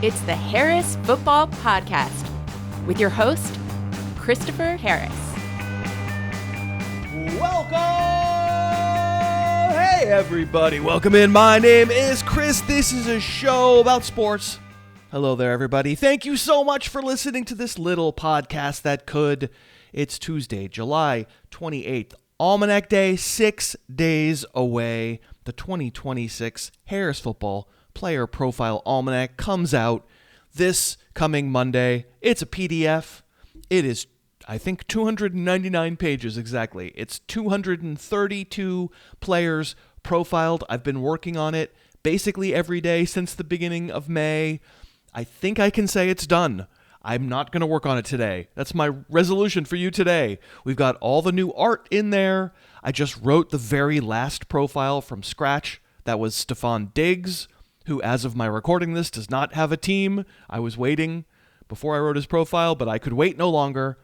It's the Harris Football Podcast with your host, Christopher Harris. Welcome! Hey, everybody. Welcome in. My name is Chris. This is a show about sports. Hello there, everybody. Thank you so much for listening to this little podcast that could. It's Tuesday, July 28th. Almanac Day, 6 days away. The 2026 Harris Football Player Profile Almanac comes out this coming Monday. It's a PDF. It is, I think, 299 pages exactly. It's 232 players profiled. I've been working on it basically every day since the beginning of May. I think I can say it's done. I'm not going to work on it today. That's my resolution for you today. We've got all the new art in there. I just wrote the very last profile from scratch. That was Stephon Diggs, who, as of my recording this, does not have a team. I was waiting before I wrote his profile, but I could wait no longer.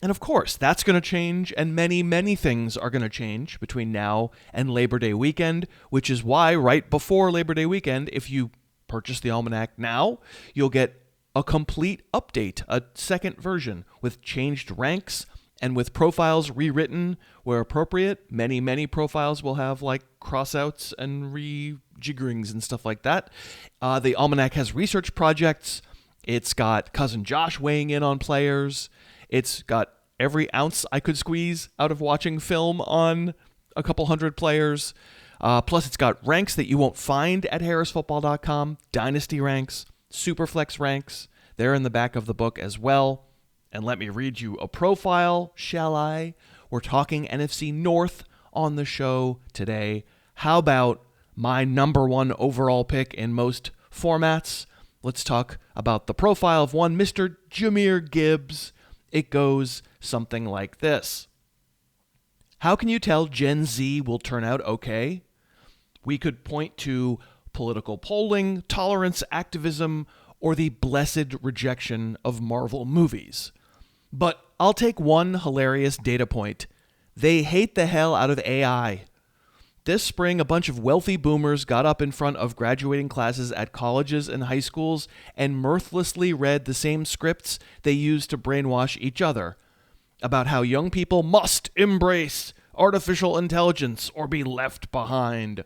And of course, that's going to change, and many, many things are going to change between now and Labor Day weekend, which is why right before Labor Day weekend, if you purchase the Almanac now, you'll get a complete update, a second version with changed ranks and with profiles rewritten where appropriate. Many, many profiles will have like crossouts and rejiggerings and stuff like that. The Almanac has research projects. It's got Cousin Josh weighing in on players. It's got every ounce I could squeeze out of watching film on a couple hundred players. Plus, it's got ranks that you won't find at harrisfootball.com, dynasty ranks, superflex ranks. They're in the back of the book as well. And let me read you a profile, shall I? We're talking NFC North on the show today. How about my number one overall pick in most formats? Let's talk about the profile of one Mr. Jahmyr Gibbs. It goes something like this. How can you tell Gen Z will turn out okay? We could point to political polling, tolerance, activism, or the blessed rejection of Marvel movies. But I'll take one hilarious data point. They hate the hell out of AI. This spring, a bunch of wealthy boomers got up in front of graduating classes at colleges and high schools and mirthlessly read the same scripts they used to brainwash each other about how young people must embrace artificial intelligence or be left behind.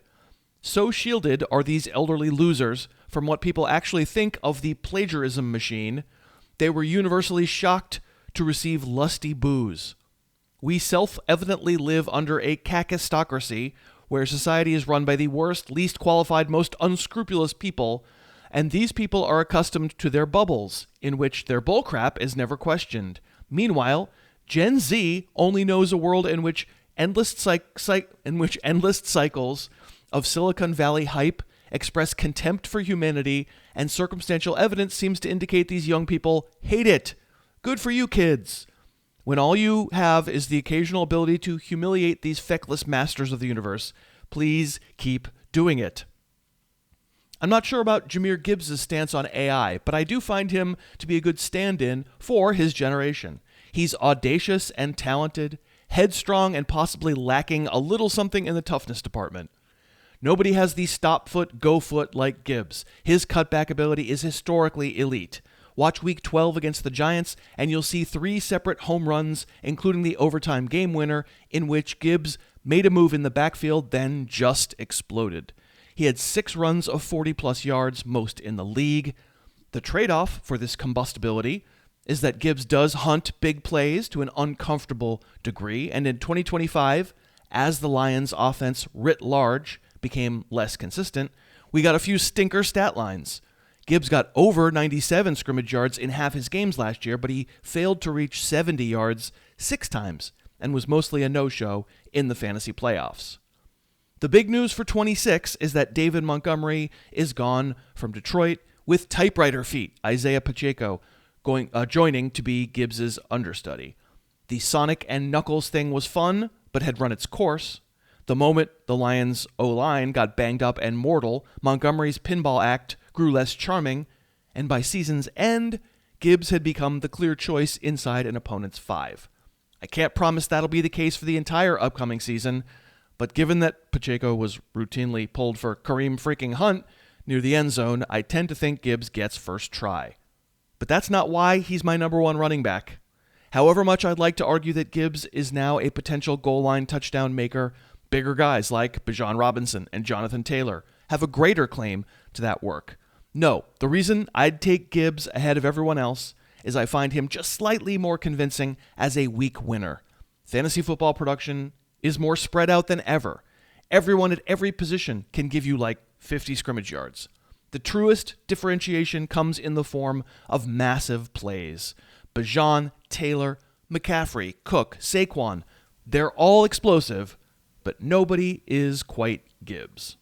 So shielded are these elderly losers from what people actually think of the plagiarism machine, they were universally shocked to receive lusty boos. We self-evidently live under a kakistocracy where society is run by the worst, least qualified, most unscrupulous people, and these people are accustomed to their bubbles, in which their bullcrap is never questioned. Meanwhile, Gen Z only knows a world in which endless cycles of Silicon Valley hype express contempt for humanity, and circumstantial evidence seems to indicate these young people hate it. Good for you, kids. When all you have is the occasional ability to humiliate these feckless masters of the universe, please keep doing it. I'm not sure about Jahmyr Gibbs' stance on AI, but I do find him to be a good stand-in for his generation. He's audacious and talented, headstrong and possibly lacking a little something in the toughness department. Nobody has the stop foot, go foot like Gibbs. His cutback ability is historically elite. Watch Week 12 against the Giants, and you'll see 3 separate home runs, including the overtime game winner, in which Gibbs made a move in the backfield, then just exploded. He had 6 runs of 40-plus yards, most in the league. The trade-off for this combustibility is that Gibbs does hunt big plays to an uncomfortable degree, and in 2025, as the Lions' offense writ large became less consistent, we got a few stinker stat lines. Gibbs got over 97 scrimmage yards in half his games last year, but he failed to reach 70 yards 6 times and was mostly a no-show in the fantasy playoffs. The big news for 26 is that David Montgomery is gone from Detroit with typewriter feet, Isaiah Pacheco joining to be Gibbs' understudy. The Sonic and Knuckles thing was fun, but had run its course. The moment the Lions' O-line got banged up and mortal, Montgomery's pinball act grew less charming, and by season's end, Gibbs had become the clear choice inside an opponent's 5. I can't promise that'll be the case for the entire upcoming season, but given that Pacheco was routinely pulled for Kareem freaking Hunt, near the end zone, I tend to think Gibbs gets first try. But that's not why he's my number one running back. However much I'd like to argue that Gibbs is now a potential goal line touchdown maker, bigger guys like Bijan Robinson and Jonathan Taylor have a greater claim to that work. No, the reason I'd take Gibbs ahead of everyone else is I find him just slightly more convincing as a week winner. Fantasy football production is more spread out than ever. Everyone at every position can give you like 50 scrimmage yards. The truest differentiation comes in the form of massive plays. Bijan, Taylor, McCaffrey, Cook, Saquon, they're all explosive, but nobody is quite Gibbs.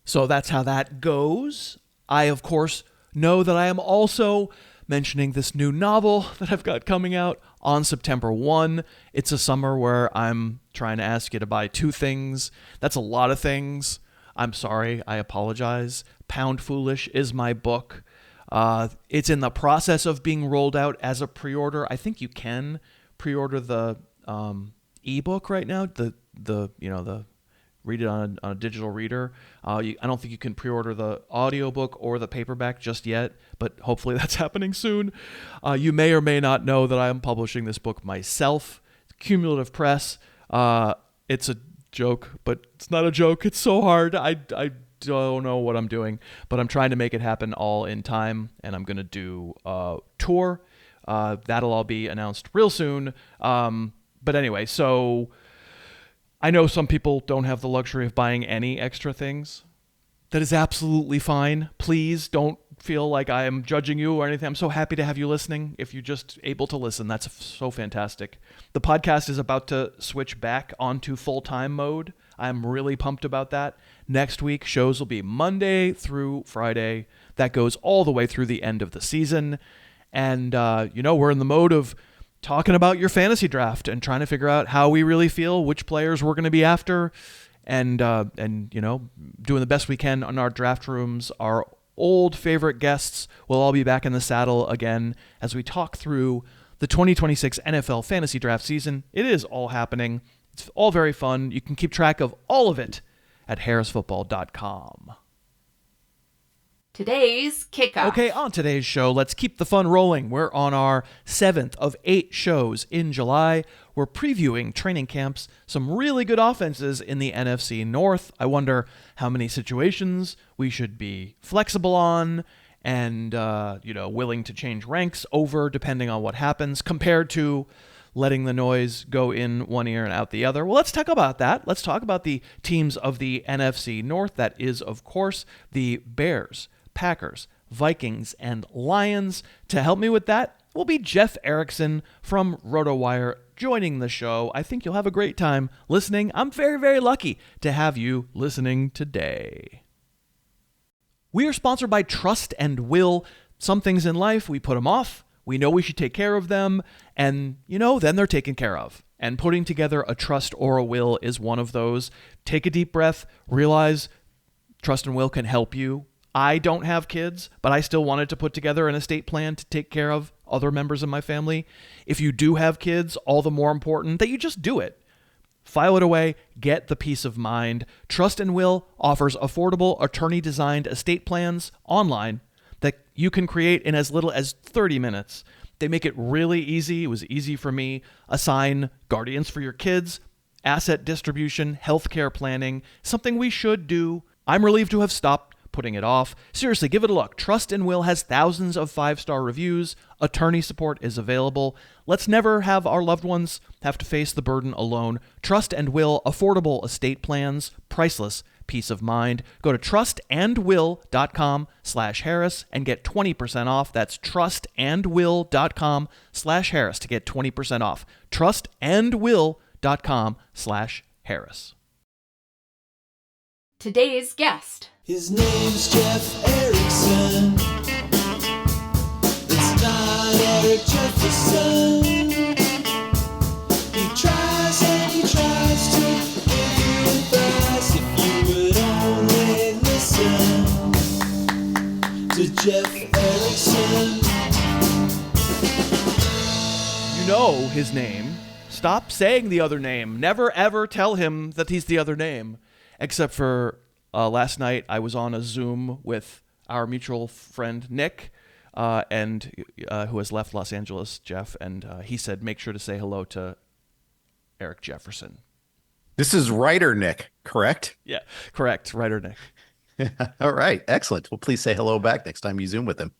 So that's how that goes. I, of course, know that I am also mentioning this new novel that I've got coming out on September 1. It's a summer where I'm trying to ask you to buy 2 things. That's a lot of things. I'm sorry. I apologize. Pound Foolish is my book. It's in the process of being rolled out as a pre-order. I think you can pre-order the ebook right now. The read it on a digital reader. I don't think you can pre-order the audiobook or the paperback just yet, but hopefully that's happening soon. You may or may not know that I am publishing this book myself. Cumulative Press. It's a joke, but it's not a joke. It's so hard. I don't know what I'm doing, but I'm trying to make it happen all in time, and I'm going to do a tour. That'll all be announced real soon. But anyway, so I know some people don't have the luxury of buying any extra things. That is absolutely fine. Please don't feel like I am judging you or anything. I'm so happy to have you listening. If you're just able to listen, that's so fantastic. The podcast is about to switch back onto full-time mode. I'm really pumped about that. Next week, shows will be Monday through Friday. That goes all the way through the end of the season. And, we're in the mode of talking about your fantasy draft and trying to figure out how we really feel, which players we're going to be after, and doing the best we can on our draft rooms. Our old favorite guests will all be back in the saddle again as we talk through the 2026 NFL fantasy draft season. It is all happening. It's all very fun. You can keep track of all of it at harrisfootball.com. Today's kickoff. Okay, on today's show, let's keep the fun rolling. We're on our 7th of 8 shows in July. We're previewing training camps, some really good offenses in the NFC North. I wonder how many situations we should be flexible on and, willing to change ranks over depending on what happens compared to letting the noise go in one ear and out the other. Well, let's talk about that. Let's talk about the teams of the NFC North. That is, of course, the Bears, Packers, Vikings, and Lions. To help me with that will be Jeff Erickson from Rotowire joining the show. I think you'll have a great time listening. I'm very, very lucky to have you listening today. We are sponsored by Trust and Will. Some things in life, we put them off. We know we should take care of them, and, then they're taken care of. And putting together a trust or a will is one of those. Take a deep breath, realize Trust and Will can help you. I don't have kids, but I still wanted to put together an estate plan to take care of other members of my family. If you do have kids, all the more important that you just do it. File it away, get the peace of mind. Trust and Will offers affordable attorney-designed estate plans online that you can create in as little as 30 minutes. They make it really easy. It was easy for me. Assign guardians for your kids, asset distribution, healthcare planning, something we should do. I'm relieved to have stopped putting it off. Seriously, give it a look. Trust and Will has thousands of 5-star reviews. Attorney support is available. Let's never have our loved ones have to face the burden alone. Trust and Will, affordable estate plans, priceless peace of mind. Go to trustandwill.com/Harris and get 20% off. That's trustandwill.com/Harris to get 20% off. Trustandwill.com/Harris. Today's guest. His name's Jeff Erickson. It's not Eric Jefferson. He tries and he tries to give you advice if you would only listen to Jeff Erickson. You know his name. Stop saying the other name. Never ever tell him that he's the other name. Except for last night I was on a Zoom with our mutual friend Nick, and who has left Los Angeles, Jeff, and he said make sure to say hello to Eric Jefferson. This is writer Nick, correct? Yeah, correct, writer Nick. All right, excellent. Well, please say hello back next time you Zoom with him.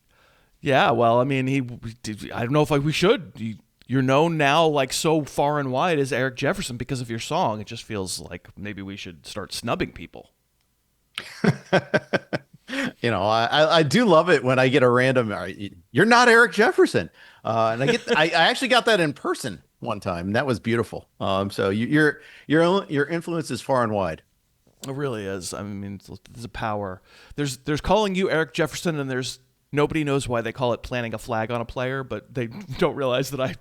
Yeah, well, I mean, I don't know if we should. You're known now like so far and wide as Eric Jefferson because of your song. It just feels like maybe we should start snubbing people. I do love it when I get a random, you're not Eric Jefferson. And I actually got that in person one time, and that was beautiful. So your influence is far and wide. It really is. I mean, there's a power. There's calling you Eric Jefferson, and there's nobody knows why they call it planting a flag on a player, but they don't realize that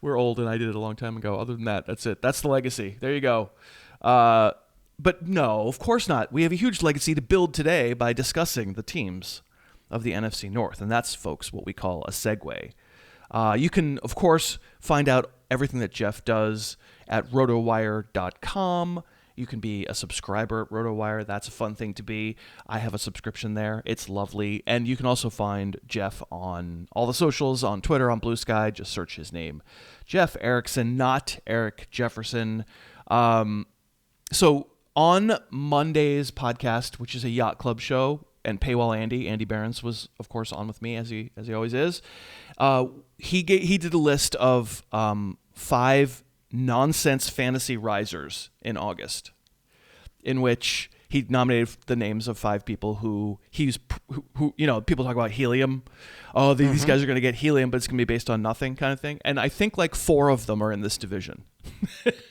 we're old and I did it a long time ago. Other than that, that's it. That's the legacy. There you go. But no, of course not. We have a huge legacy to build today by discussing the teams of the NFC North, and that's, folks, what we call a segue. You can, of course, find out everything that Jeff does at rotowire.com. You can be a subscriber at Rotowire. That's a fun thing to be. I have a subscription there. It's lovely. And you can also find Jeff on all the socials, on Twitter, on Blue Sky. Just search his name. Jeff Erickson, not Eric Jefferson. So on Monday's podcast, which is a yacht club show, and Paywall Andy Behrens was, of course, on with me, as he always is. He did a list of 5 nonsense fantasy risers in August, in which he nominated the names of 5 people who people talk about helium. Oh, these guys are going to get helium, but it's going to be based on nothing kind of thing. And I think like 4 of them are in this division.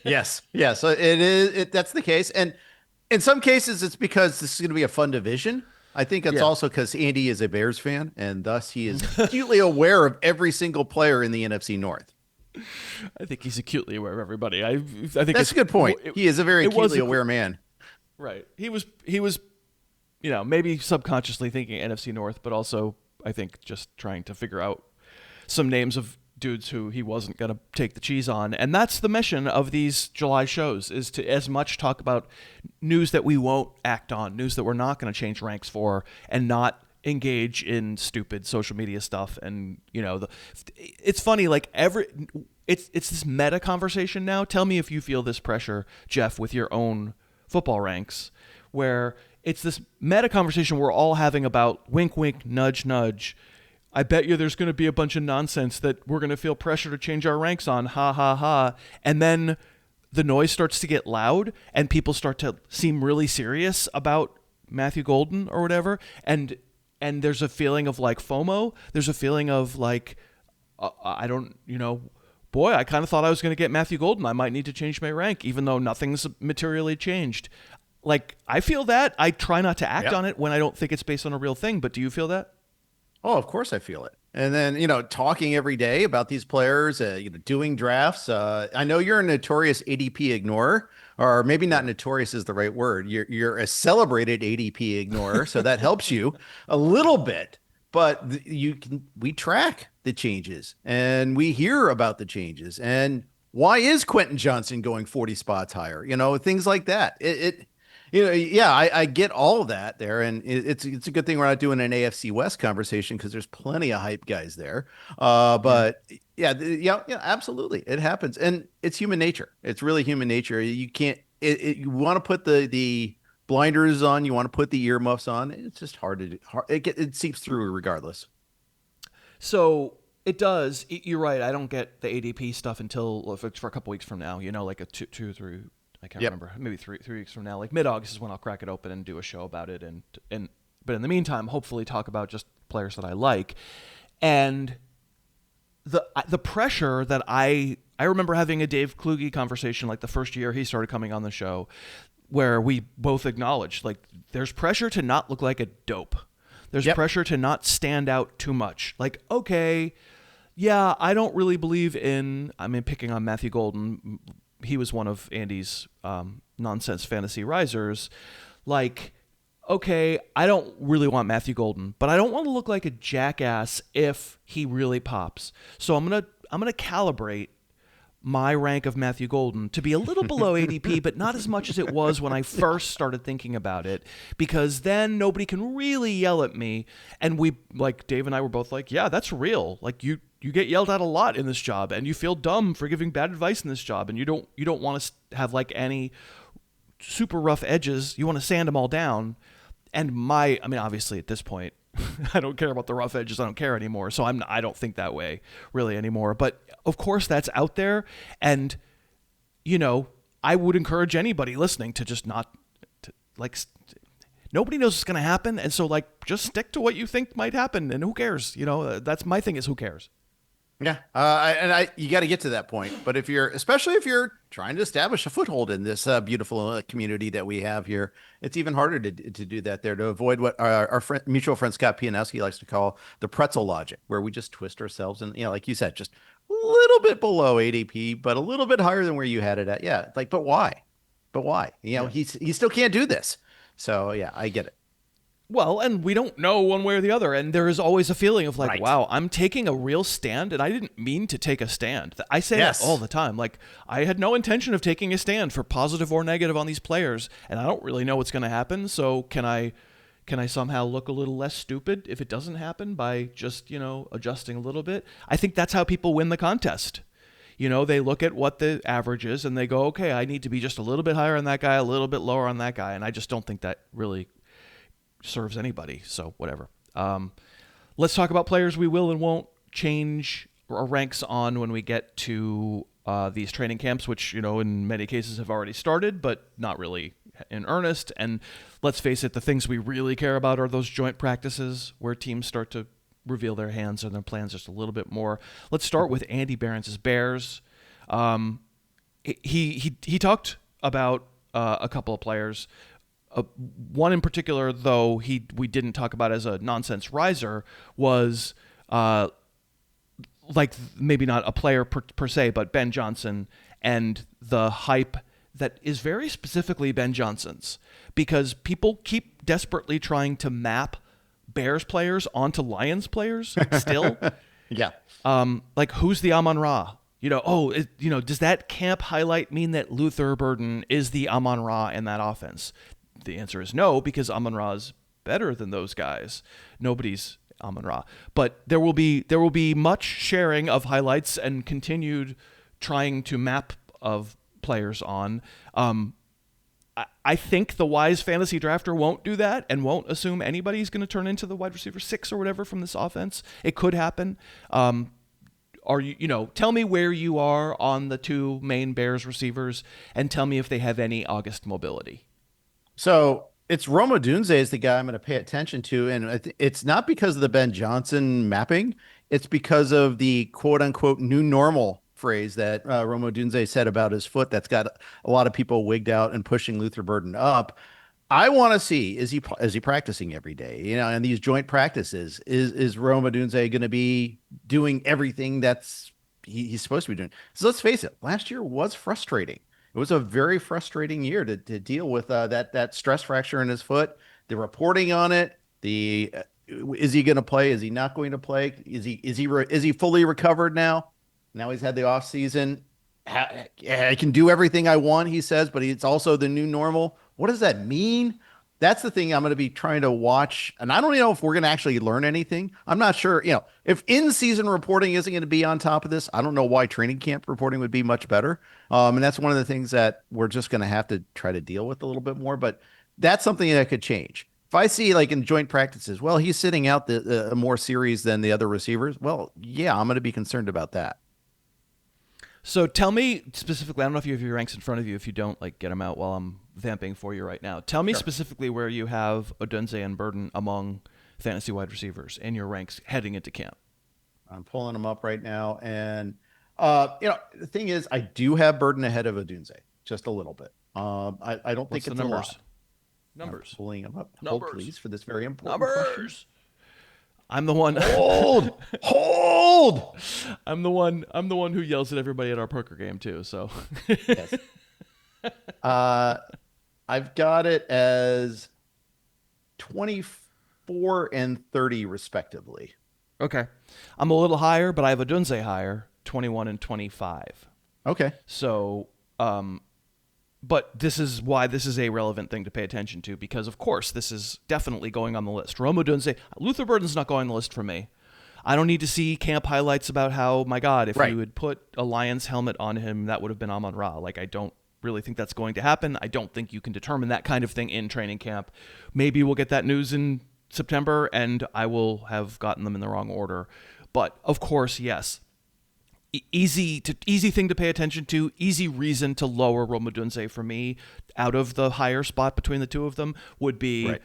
Yes. So it is. That's the case. And in some cases, it's because this is going to be a fun division. I think it's also because Andy is a Bears fan, and thus he is acutely aware of every single player in the NFC North. I think he's acutely aware of everybody. I think that's a good point. He is a very acutely aware man. Right. He was, maybe subconsciously thinking NFC North, but also I think just trying to figure out some names of dudes who he wasn't going to take the cheese on. And that's the mission of these July shows, is to as much talk about news that we won't act on, news that we're not going to change ranks for, and not engage in stupid social media stuff. And it's funny, like it's this meta conversation now. Tell me if you feel this pressure, Jeff, with your own football ranks, where it's this meta conversation we're all having about wink wink nudge nudge. I bet you there's going to be a bunch of nonsense that we're going to feel pressure to change our ranks on, ha ha ha. And then the noise starts to get loud and people start to seem really serious about Matthew Golden or whatever, and there's a feeling of like FOMO. There's a feeling of like, I kind of thought I was going to get Matthew Golden. I might need to change my rank, even though nothing's materially changed. Like, I feel that. I try not to act on it when I don't think it's based on a real thing. But do you feel that? Oh, of course I feel it. And then, talking every day about these players, doing drafts. I know you're a notorious ADP ignorer, or maybe not notorious is the right word. You're a celebrated ADP ignorer, so that helps you a little bit. But we track the changes and we hear about the changes. And why is Quentin Johnson going 40 spots higher? Things like that. I get all of that there, and it's a good thing we're not doing an AFC West conversation because there's plenty of hype guys there. But absolutely, it happens, and it's human nature. It's really human nature. You can't. You want to put the blinders on. You want to put the earmuffs on. It's just hard to do. It seeps through regardless. So it does. You're right. I don't get the ADP stuff until for a couple weeks from now. Like a two or three. I can't remember. Maybe 3 weeks from now, like mid-August is when I'll crack it open and do a show about it. But in the meantime, hopefully talk about just players that I like. And the pressure that I remember having a Dave Kluge conversation like the first year he started coming on the show, where we both acknowledged like there's pressure to not look like a dope. There's pressure to not stand out too much. Like, okay, yeah, I don't really believe in. Picking on Matthew Golden. He was one of Andy's nonsense fantasy risers. Like, okay, I don't really want Matthew Golden, but I don't want to look like a jackass if he really pops. So I'm gonna calibrate my rank of Matthew Golden to be a little below ADP, but not as much as it was when I first started thinking about it, because then nobody can really yell at me. And we, like Dave and I were both like, yeah, that's real. Like you get yelled at a lot in this job, and you feel dumb for giving bad advice in this job, and you don't want to have like any super rough edges. You want to sand them all down. And obviously at this point, I don't care about the rough edges. I don't care anymore. So I don't think that way really anymore. But of course that's out there. And, I would encourage anybody listening to just nobody knows what's going to happen. And so just stick to what you think might happen, and who cares? That's my thing, is who cares? Yeah. You got to get to that point. But especially if you're trying to establish a foothold in this beautiful community that we have here, it's even harder to do that there, to avoid what our mutual friend Scott Pianowski likes to call the pretzel logic, where we just twist ourselves and, like you said, just a little bit below ADP, but a little bit higher than where you had it at. Yeah. But why? He still can't do this. So yeah, I get it. Well, and we don't know one way or the other, and there is always a feeling of Right. wow, I'm taking a real stand, and I didn't mean to take a stand. I say Yes. that all the time. I had no intention of taking a stand for positive or negative on these players, and I don't really know what's going to happen. So can I somehow look a little less stupid if it doesn't happen by just adjusting a little bit? I think that's how people win the contest. They look at what the average is, and they go, okay, I need to be just a little bit higher on that guy, a little bit lower on that guy, and I just don't think that really serves anybody. So whatever. Let's talk about players we will and won't change our ranks on when we get to these training camps, which in many cases have already started, but not really in earnest. And let's face it, the things we really care about are those joint practices where teams start to reveal their hands and their plans just a little bit more. Let's start with Andy Behrens' Bears. He talked about a couple of players. One in particular, though, we didn't talk about as a nonsense riser, was maybe not a player per se, but Ben Johnson, and the hype that is very specifically Ben Johnson's, because people keep desperately trying to map Bears players onto Lions players still. Yeah. Who's the Amon-Ra? Does that camp highlight mean that Luther Burden is the Amon-Ra in that offense? The answer is no, because Amon-Ra is better than those guys. Nobody's Amon-Ra. But there will be much sharing of highlights and continued trying to map of players on. I think the wise fantasy drafter won't do that and won't assume anybody's going to turn into the wide receiver 6 or whatever from this offense. It could happen. Tell me where you are on the two main Bears receivers, and tell me if they have any August mobility. So it's Odunze is the guy I'm going to pay attention to. And it's not because of the Ben Johnson mapping. It's because of the quote unquote new normal phrase that Odunze said about his foot. That's got a lot of people wigged out and pushing Luther Burden up. I want to see, is he practicing every day? And these joint practices, is Odunze going to be doing everything that's he's supposed to be doing? So let's face it, last year was frustrating. It was a very frustrating year to deal with that stress fracture in his foot, the reporting on it, is he going to play? Is he not going to play? Is he fully recovered now? Now he's had the off season. I can do everything I want, he says, but it's also the new normal. What does that mean? That's the thing I'm going to be trying to watch. And I don't know if we're going to actually learn anything. I'm not sure. If in-season reporting isn't going to be on top of this, I don't know why training camp reporting would be much better. And that's one of the things that we're just going to have to try to deal with a little bit more. But that's something that could change. If I see in joint practices, well, he's sitting out the more series than the other receivers. Well, yeah, I'm going to be concerned about that. So tell me specifically, I don't know if you have your ranks in front of you. If you don't, get them out while I'm vamping for you right now. Tell me specifically where you have Odunze and Burden among fantasy wide receivers in your ranks heading into camp. I'm pulling them up right now. And, the thing is, I do have Burden ahead of Odunze just a little bit. I don't think it's the numbers? a lot. Numbers. I'm pulling them up. Numbers. Hold, please, for this very important question. I'm the one. Hold. I'm the one who yells at everybody at our poker game too. So. Yes. I've got it as 24 and 30 respectively. Okay. I'm a little higher, but I have Odunze higher, 21 and 25. Okay. So, but this is why this is a relevant thing to pay attention to, because of course this is definitely going on the list. Rome Odunze, Luther Burden's not going on the list for me. I don't need to see camp highlights about how, my God, if you had put a Lions helmet on him, that would have been Amon-Ra. Like, I don't really think that's going to happen. I don't think you can determine that kind of thing in training camp. Maybe we'll get that news in September, and I will have gotten them in the wrong order. But, of course, yes. Easy thing to pay attention to, easy reason to lower Rome Odunze for me out of the higher spot between the two of them would be...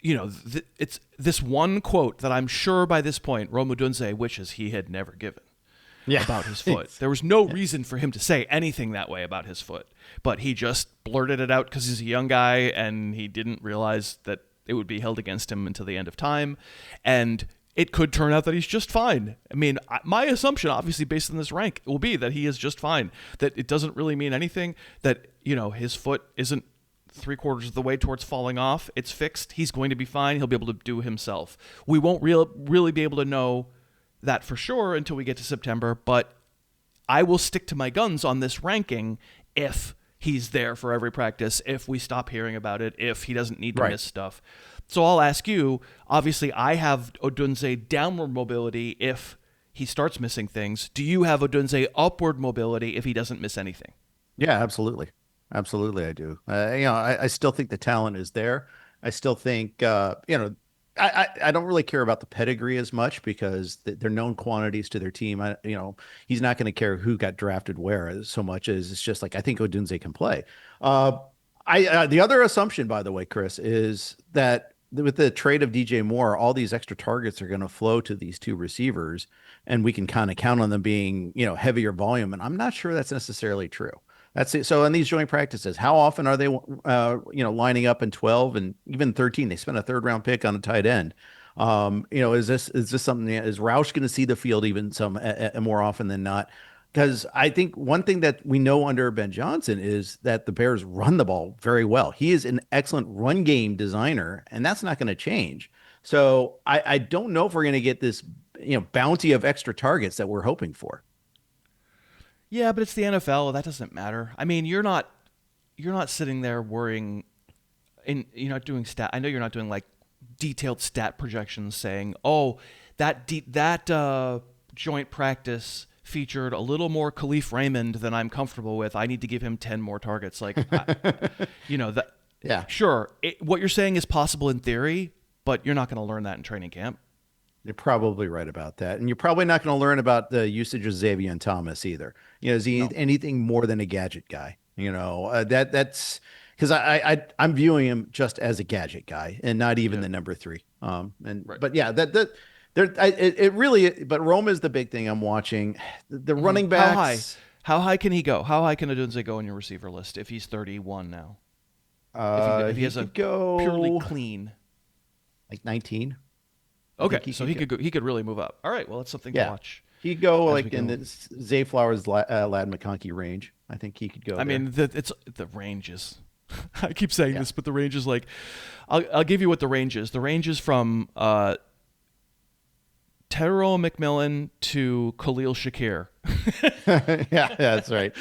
it's this one quote that I'm sure by this point Rome Odunze wishes he had never given about his foot. There was no reason for him to say anything that way about his foot, but he just blurted it out because he's a young guy and he didn't realize that it would be held against him until the end of time. And it could turn out that he's just fine. I mean, my assumption, obviously based on this rank, will be that he is just fine, that it doesn't really mean anything, that, his foot isn't 3/4 of the way towards falling off. It's fixed. He's going to be fine. He'll be able to do himself. We won't really be able to know that for sure until we get to September, but I will stick to my guns on this ranking if he's there for every practice, if we stop hearing about it, if he doesn't need to miss stuff. So I'll ask you, obviously I have Odunze downward mobility if he starts missing things. Do you have Odunze upward mobility if he doesn't miss anything? Yeah, absolutely. Absolutely, I do. I still think the talent is there. I still think, I don't really care about the pedigree as much because they're known quantities to their team. He's not going to care who got drafted where so much as it's just like, I think Odunze can play. The other assumption, by the way, Chris, is that with the trade of DJ Moore, all these extra targets are going to flow to these two receivers, and we can kind of count on them being, heavier volume. And I'm not sure that's necessarily true. That's it. So in these joint practices, how often are they, lining up in 12 and even 13? They spent a 3rd-round pick on a tight end. Is this something is Roush going to see the field even some more often than not? Because I think one thing that we know under Ben Johnson is that the Bears run the ball very well. He is an excellent run game designer, and that's not going to change. So I don't know if we're going to get this, bounty of extra targets that we're hoping for. Yeah, but it's the NFL. That doesn't matter. I mean, you're not sitting there worrying, and you're not doing stat. I know you're not doing like detailed stat projections saying, "Oh, that joint practice featured a little more Khalif Raymond than I'm comfortable with. I need to give him 10 more targets." Like, that. Yeah, sure. What you're saying is possible in theory, but you're not going to learn that in training camp. You're probably right about that. And you're probably not going to learn about the usage of Xavier Thomas either. Is he anything more than a gadget guy? That's because I'm viewing him just as a gadget guy and not even the number 3. But yeah, but Rome is the big thing I'm watching. The running backs. How high can he go? How high can Odunze go on your receiver list if he's 31 now? If he has a purely clean, like 19. Okay, so he could really move up. All right, well, that's something to watch. He'd go like in the Zay Flowers, Lad McConkey range. I think he could go. I mean, the range is. I keep saying this, but the range is like, I'll give you what the range is. The range is from Terrell McMillan to Khalil Shakir. Yeah, that's right.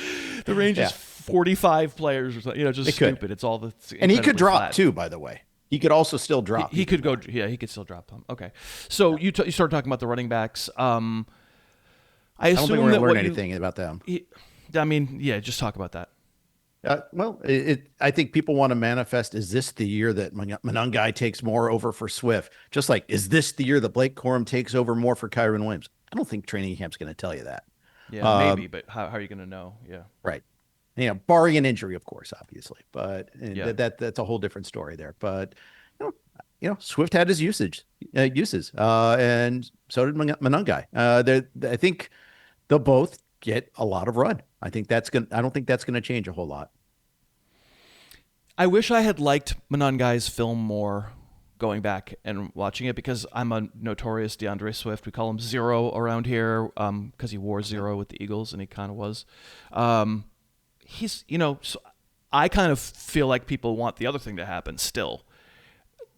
The range is 45 players or something. Just stupid. It's all the and he could drop too, by the way. He could also still drop. He could go. Yeah, he could still drop them. Okay. So you started talking about the running backs. I don't think we're going to learn anything about them. Just talk about that. I think people want to manifest, is this the year that Monangai takes more over for Swift? Just like, is this the year that Blake Corum takes over more for Kyron Williams? I don't think training camp's going to tell you that. Yeah, maybe, but how are you going to know? Yeah. Right. Barring an injury, of course, obviously, but that's a whole different story there. But Swift had his uses, and so did Monangai. I think they'll both get a lot of run. I don't think that's going to change a whole lot. I wish I had liked Monangai's film more going back and watching it, because I'm a notorious DeAndre Swift. We call him Zero around here because he wore 0 with the Eagles, and he kind of was. He's, so I kind of feel like people want the other thing to happen still.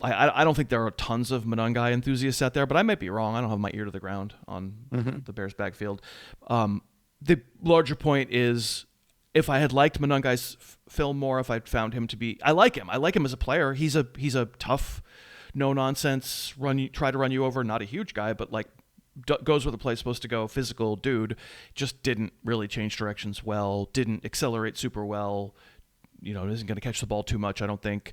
I don't think there are tons of Monangai enthusiasts out there, but I might be wrong. I don't have my ear to the ground on the Bears backfield. the larger point is, if I had liked Monangai's film more, if I'd found him to be, I like him as a player. He's a tough, no nonsense, try to run you over, not a huge guy, but like goes where the play's supposed to go, physical dude. Just didn't really change directions well, didn't accelerate super well. Isn't going to catch the ball too much, I don't think.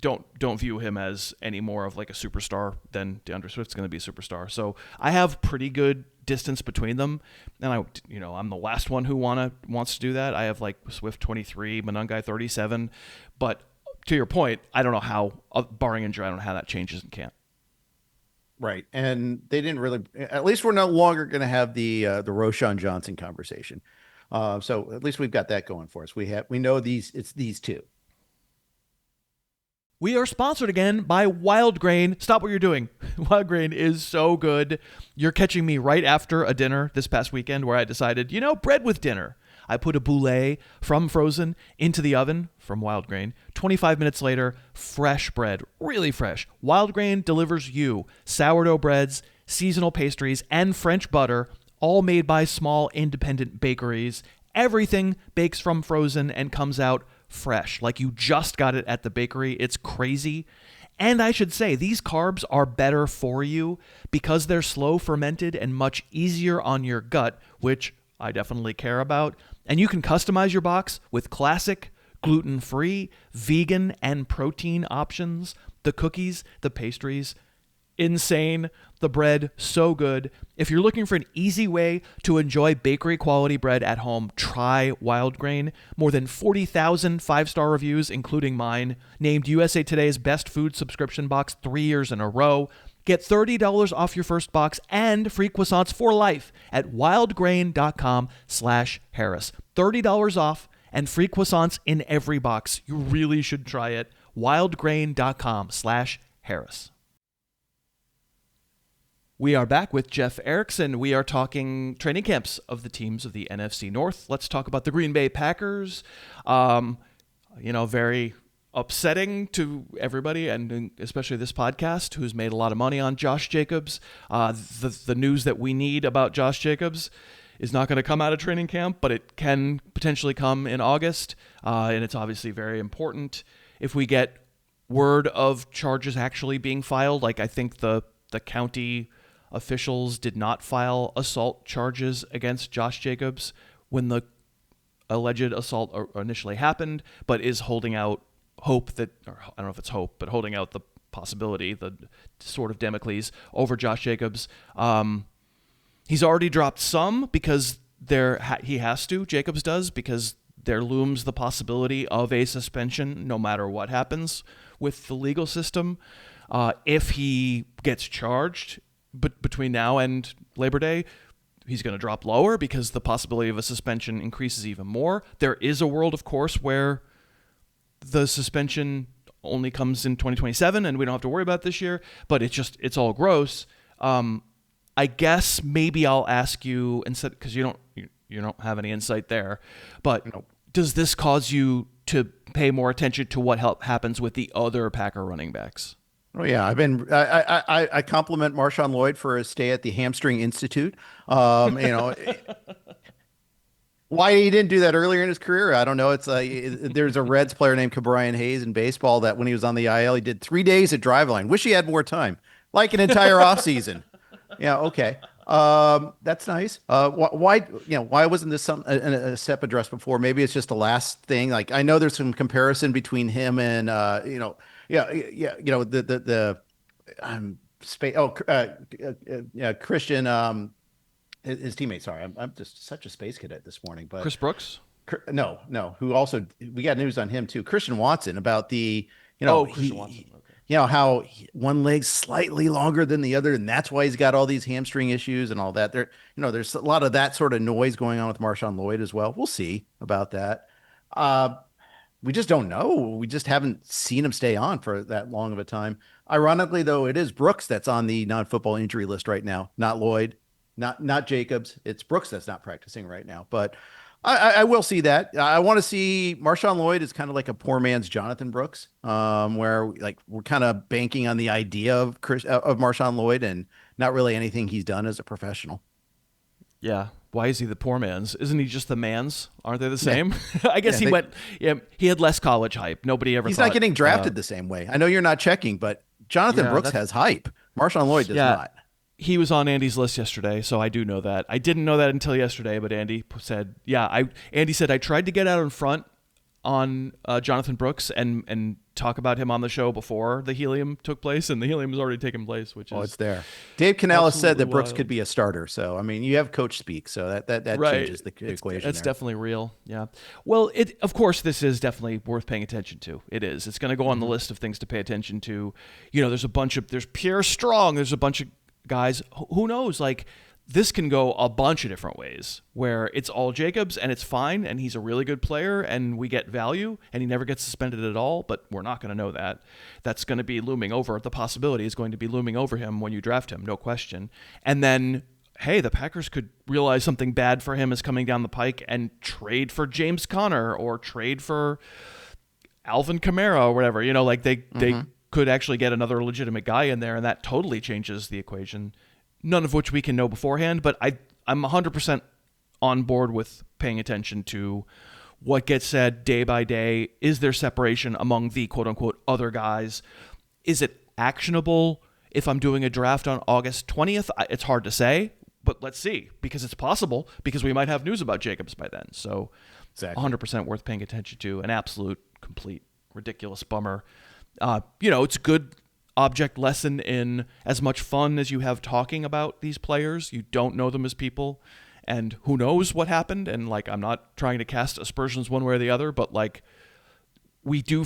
Don't view him as any more of like a superstar than DeAndre Swift's going to be a superstar. So I have pretty good distance between them, and I'm the last one who wants to do that. I have like Swift 23, Monangai 37, but to your point, I don't know how, barring injury, I don't know how that changes in camp. Right, and they didn't really. At least we're no longer going to have the Roschon Johnson conversation. So at least we've got that going for us. We know it's these two. We are sponsored again by Wild Grain. Stop what you're doing. Wild Grain is so good. You're catching me right after a dinner this past weekend where I decided, bread with dinner. I put a boulet from frozen into the oven from Wild Grain. 25 minutes later, fresh bread, really fresh. Wild Grain delivers you sourdough breads, seasonal pastries, and French butter, all made by small independent bakeries. Everything bakes from frozen and comes out fresh, like you just got it at the bakery. It's crazy. And I should say, these carbs are better for you because they're slow fermented and much easier on your gut, which I definitely care about. And you can customize your box with classic, gluten-free, vegan, and protein options. The cookies, the pastries, insane. The bread, so good. If you're looking for an easy way to enjoy bakery quality bread at home, try Wild Grain. More than 40,000 5-star reviews, including mine. Named USA Today's best food subscription box 3 years in a row. Get $30 off your first box and free croissants for life at wildgrain.com/Harris. $30 off and free croissants in every box. You really should try it. wildgrain.com/Harris. We are back with Jeff Erickson. We are talking training camps of the teams of the NFC North. Let's talk about the Green Bay Packers. Very upsetting to everybody, and especially this podcast, who's made a lot of money on Josh Jacobs. The news that we need about Josh Jacobs is not going to come out of training camp, but it can potentially come in August, and it's obviously very important. If we get word of charges actually being filed, like I think the county officials did not file assault charges against Josh Jacobs when the alleged assault initially happened, but is holding out hope that, or I don't know if it's hope, but holding out the possibility, the sort of Damocles over Josh Jacobs. He's already dropped some because he has to, Jacobs does, because there looms the possibility of a suspension no matter what happens with the legal system. If he gets charged between now and Labor Day, he's going to drop lower because the possibility of a suspension increases even more. There is a world, of course, where the suspension only comes in 2027 and we don't have to worry about this year, but it's all gross. I guess maybe I'll ask you, instead, because you don't have any insight there, but does this cause you to pay more attention to what happens with the other Packer running backs? Oh yeah, I compliment MarShawn Lloyd for his stay at the Hamstring Institute. Why he didn't do that earlier in his career, I don't know. It's there's a Reds player named Cabrian Hayes in baseball that when he was on the IL, he did 3 days at Driveline. Wish he had more time, like an entire offseason. Yeah, okay. That's nice. Why wasn't this a step addressed before? Maybe it's just the last thing. Like, I know there's some comparison between him and Christian, his teammate. Sorry, I'm just such a space cadet this morning. But Chris Brooks? No. Who also, we got news on him too. Christian Watson, about the Christian Watson. Okay. How one leg's slightly longer than the other, and that's why he's got all these hamstring issues and all that. There's a lot of that sort of noise going on with MarShawn Lloyd as well. We'll see about that. We just don't know. We just haven't seen him stay on for that long of a time. Ironically, though, it is Brooks that's on the non-football injury list right now, not Lloyd, not Jacobs. It's Brooks that's not practicing right now. But I will see that. I want to see MarShawn Lloyd is kind of like a poor man's Jonathan Brooks, where we're kind of banking on the idea of MarShawn Lloyd and not really anything he's done as a professional. Yeah, why is he the poor man's? Isn't he just the man's? Aren't they the same? I guess he had less college hype. Nobody ever He's thought, not getting drafted the same way. I know you're not checking, but Jonathan Brooks has hype. MarShawn Lloyd does not. He was on Andy's list yesterday, so I do know that. I didn't know that until yesterday, but Andy said, Andy said, I tried to get out in front on Jonathan Brooks and talk about him on the show before the helium took place, and the helium has already taken place, which is it's there. Dave Canales said that Brooks wild. could be a starter, so I mean, you have coach speak, so that changes the equation. That's definitely real. Yeah. Well, of course this is definitely worth paying attention to. It is. It's going to go on the list of things to pay attention to. There's Pierre Strong, there's a bunch of guys. Who knows? Like, this can go a bunch of different ways where it's all Jacobs and it's fine and he's a really good player and we get value and he never gets suspended at all, but we're not going to know that. That's going to be looming over. The possibility is going to be looming over him when you draft him, no question. And then, hey, the Packers could realize something bad for him is coming down the pike and trade for James Conner or trade for Alvin Kamara or whatever. They could actually get another legitimate guy in there, and that totally changes the equation. None of which we can know beforehand, but I'm 100% on board with paying attention to what gets said day by day. Is there separation among the quote-unquote other guys? Is it actionable if I'm doing a draft on August 20th? It's hard to say, but let's see, because it's possible, because we might have news about Jacobs by then. So exactly. 100% worth paying attention to. An absolute, complete, ridiculous bummer. It's a good object lesson in as much fun as you have talking about these players. You don't know them as people, and who knows what happened. And I'm not trying to cast aspersions one way or the other, but we do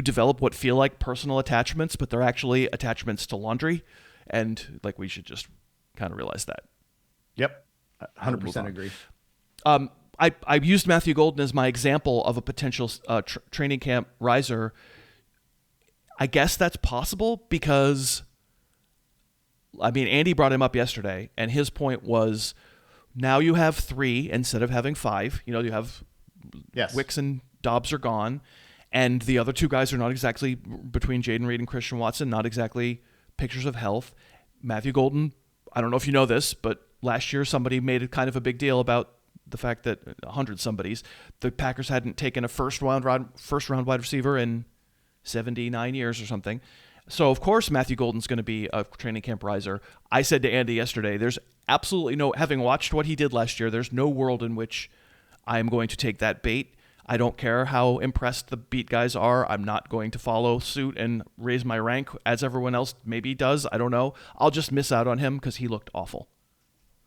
develop what feel like personal attachments, but they're actually attachments to laundry, and we should just kind of realize that. Yep, 100% agree. I used Matthew Golden as my example of a potential training camp riser. I guess that's possible because, Andy brought him up yesterday, and his point was, now you have 3 instead of having 5. You have Wicks and Dobbs are gone, and the other 2 guys are not exactly, between Jaden Reed and Christian Watson, not exactly pictures of health. Matthew Golden, I don't know if you know this, but last year somebody made kind of a big deal about the fact that 100 somebodies, the Packers hadn't taken a first round wide receiver in 79 years or something. So, of course, Matthew Golden's going to be a training camp riser. I said to Andy yesterday, there's absolutely no, having watched what he did last year, there's no world in which I am going to take that bait. I don't care how impressed the beat guys are. I'm not going to follow suit and raise my rank as everyone else maybe does. I don't know. I'll just miss out on him because he looked awful.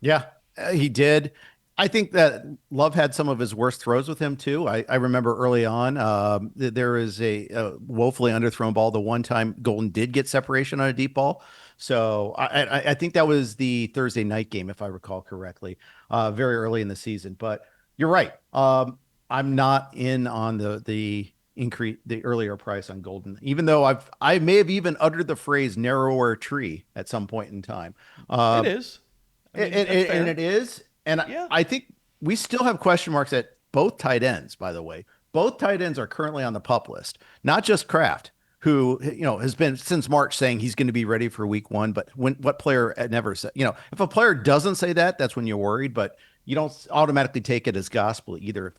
Yeah, he did. I think that Love had some of his worst throws with him too. I remember early on, there is a woefully underthrown ball. The one time Golden did get separation on a deep ball. So I think that was the Thursday night game, if I recall correctly, very early in the season. But you're right. I'm not in on the increase, the earlier price on Golden, even though I may have even uttered the phrase narrower tree at some point in time. It is. And it is. And yeah. I think we still have question marks at both tight ends, by the way. Both tight ends are currently on the PUP list, not just Kraft, who has been since March saying he's going to be ready for week 1. But what player never said, if a player doesn't say that, that's when you're worried. But you don't automatically take it as gospel either if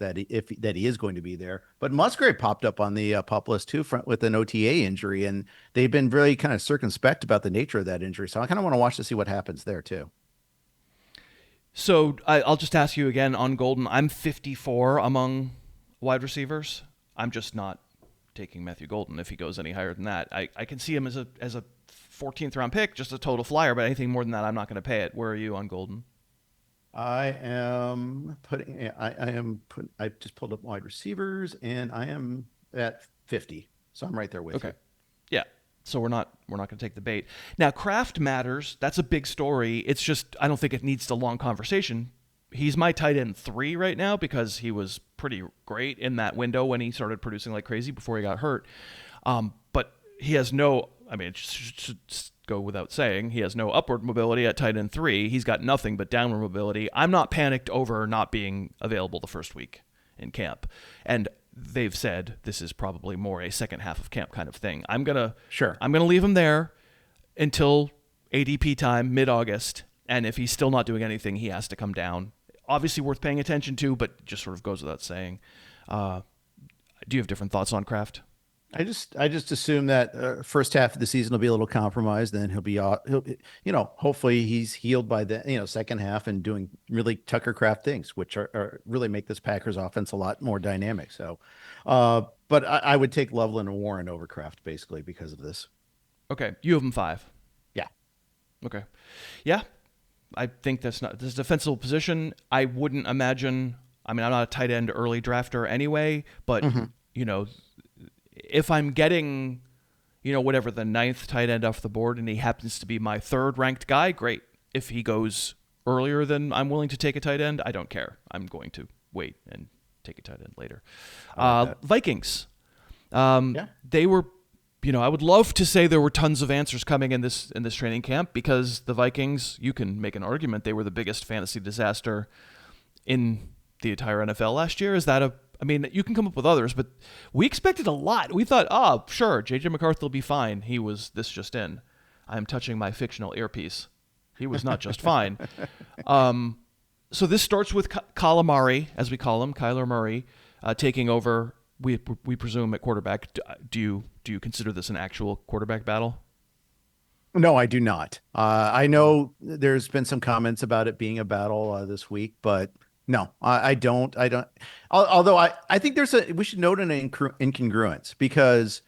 that he is going to be there. But Musgrave popped up on the PUP list too with an OTA injury, and they've been really kind of circumspect about the nature of that injury. So I kind of want to watch to see what happens there too. So I'll just ask you again on Golden. I'm 54 among wide receivers. I'm just not taking Matthew Golden if he goes any higher than that. I can see him as a 14th round pick, just a total flyer, but anything more than that, I'm not going to pay it. Where are you on Golden? I just pulled up wide receivers, and I am at 50. So I'm right there with you. Yeah. So we're not going to take the bait. Now, Kraft matters. That's a big story. It's just I don't think it needs a long conversation. He's my tight end 3 right now because he was pretty great in that window when he started producing like crazy before he got hurt. But he has no, it should go without saying, he has no upward mobility at tight end 3. He's got nothing but downward mobility. I'm not panicked over not being available the first week in camp. And they've said this is probably more a second half of camp kind of thing. I'm gonna leave him there until ADP time, mid-August, and if he's still not doing anything, he has to come down. obviously worth paying attention to, but just sort of goes without saying. Do you have different thoughts on Kraft? I just assume that first half of the season will be a little compromised. Then hopefully he's healed by the second half and doing really Tucker Kraft things, which are really make this Packers offense a lot more dynamic. So, but I would take Loveland and Warren over Kraft basically because of this. Okay, you have them 5. Yeah. Okay. Yeah, I think this is a defensible position. I wouldn't imagine. I mean, I'm not a tight end early drafter anyway, but if I'm getting, whatever the 9th tight end off the board and he happens to be my 3rd ranked guy, great. If he goes earlier than I'm willing to take a tight end, I don't care. I'm going to wait and take a tight end later. Vikings. They were, I would love to say there were tons of answers coming in this training camp because the Vikings, you can make an argument they were the biggest fantasy disaster in the entire NFL last year. Is that you can come up with others, but we expected a lot. We thought, sure, J.J. McCarthy will be fine. He was this just in. I'm touching my fictional earpiece. He was not just fine. So this starts with Kyler Murray, as we call him, Kyler Murray, taking over, we presume, at quarterback. Do you consider this an actual quarterback battle? No, I do not. I know there's been some comments about it being a battle this week, but no, I don't. Although I think we should note an incongruence because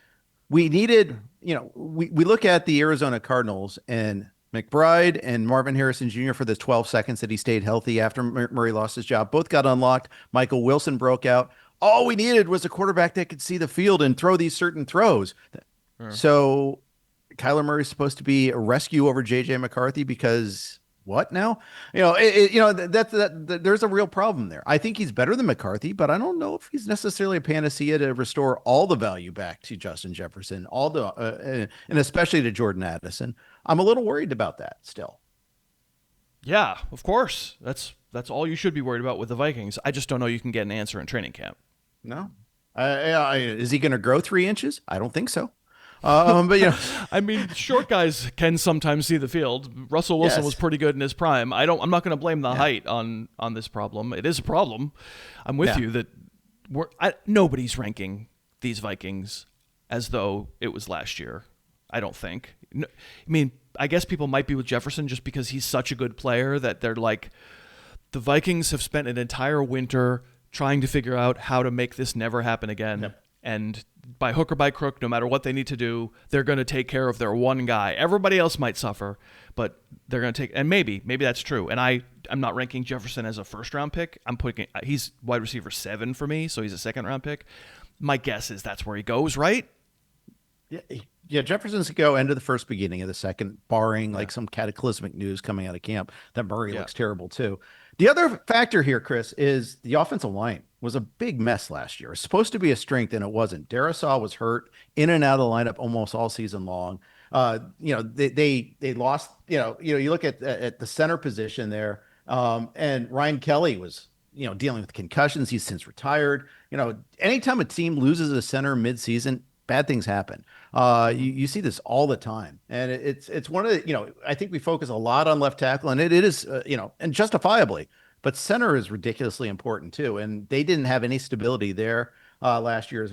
we needed, we look at the Arizona Cardinals and McBride and Marvin Harrison Jr. for the 12 seconds that he stayed healthy after Murray lost his job. Both got unlocked. Michael Wilson broke out. All we needed was a quarterback that could see the field and throw these certain throws. So Kyler Murray's supposed to be a rescue over J.J. McCarthy because what now? There's a real problem there. I think he's better than McCarthy, but I don't know if he's necessarily a panacea to restore all the value back to Justin Jefferson, and especially to Jordan Addison. I'm a little worried about that still. Yeah, of course. That's all you should be worried about with the Vikings. I just don't know you can get an answer in training camp. No. Is he going to grow 3 inches? I don't think so. But I mean, short guys can sometimes see the field. Russell Wilson was pretty good in his prime. I'm not going to blame the height on this problem. It is a problem. I'm with you that nobody's ranking these Vikings as though it was last year. I don't think. I mean, I guess people might be with Jefferson just because he's such a good player that they're like, the Vikings have spent an entire winter trying to figure out how to make this never happen again. Yep. And by hook or by crook, no matter what they need to do, they're going to take care of their one guy. Everybody else might suffer, but they're going to take, and maybe that's true. And I'm not ranking Jefferson as a first-round pick. He's wide receiver 7 for me, so he's a second-round pick. My guess is that's where he goes, right? Yeah, Jefferson's to go end of the first, beginning of the second, barring like some cataclysmic news coming out of camp that Murray looks terrible too. The other factor here, Chris, is the offensive line was a big mess last year. It's supposed to be a strength, and it wasn't. Darisaw was hurt in and out of the lineup almost all season long. They lost. You look at the center position there, and Ryan Kelly was dealing with concussions. He's since retired. Anytime a team loses a center midseason, bad things happen. You see this all the time, and it's one of the, I think we focus a lot on left tackle, and it is and justifiably, but center is ridiculously important too, and they didn't have any stability there last year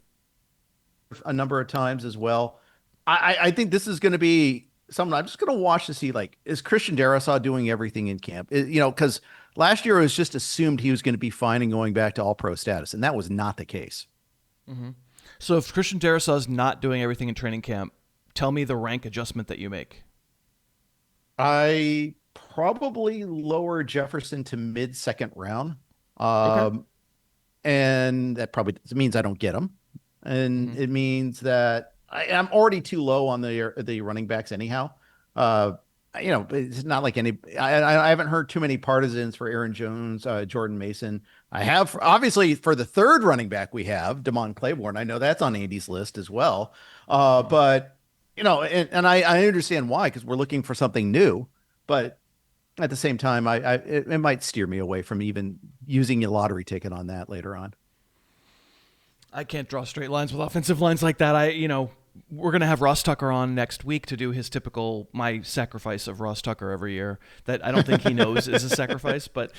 a number of times as well. I think this is going to be something I'm just going to watch to see, like, is Christian Darisaw doing everything in camp? Because last year it was just assumed he was going to be fine and going back to all-pro status, and that was not the case. Mm-hmm. So if Christian Darisaw is not doing everything in training camp, tell me the rank adjustment that you make. I probably lower Jefferson to mid-second round. Okay. And that probably means I don't get him. And it means that I'm already too low on the running backs anyhow. It's not like I haven't heard too many partisans for Aaron Jones, Jordan Mason. I have, obviously, for the third running back we have, Claiborne. I know that's on Andy's list as well. But, and I understand why, because we're looking for something new. But at the same time, it might steer me away from even using a lottery ticket on that later on. I can't draw straight lines with offensive lines like that. we're going to have Ross Tucker on next week to do his typical my sacrifice of Ross Tucker every year that I don't think he knows is a sacrifice, but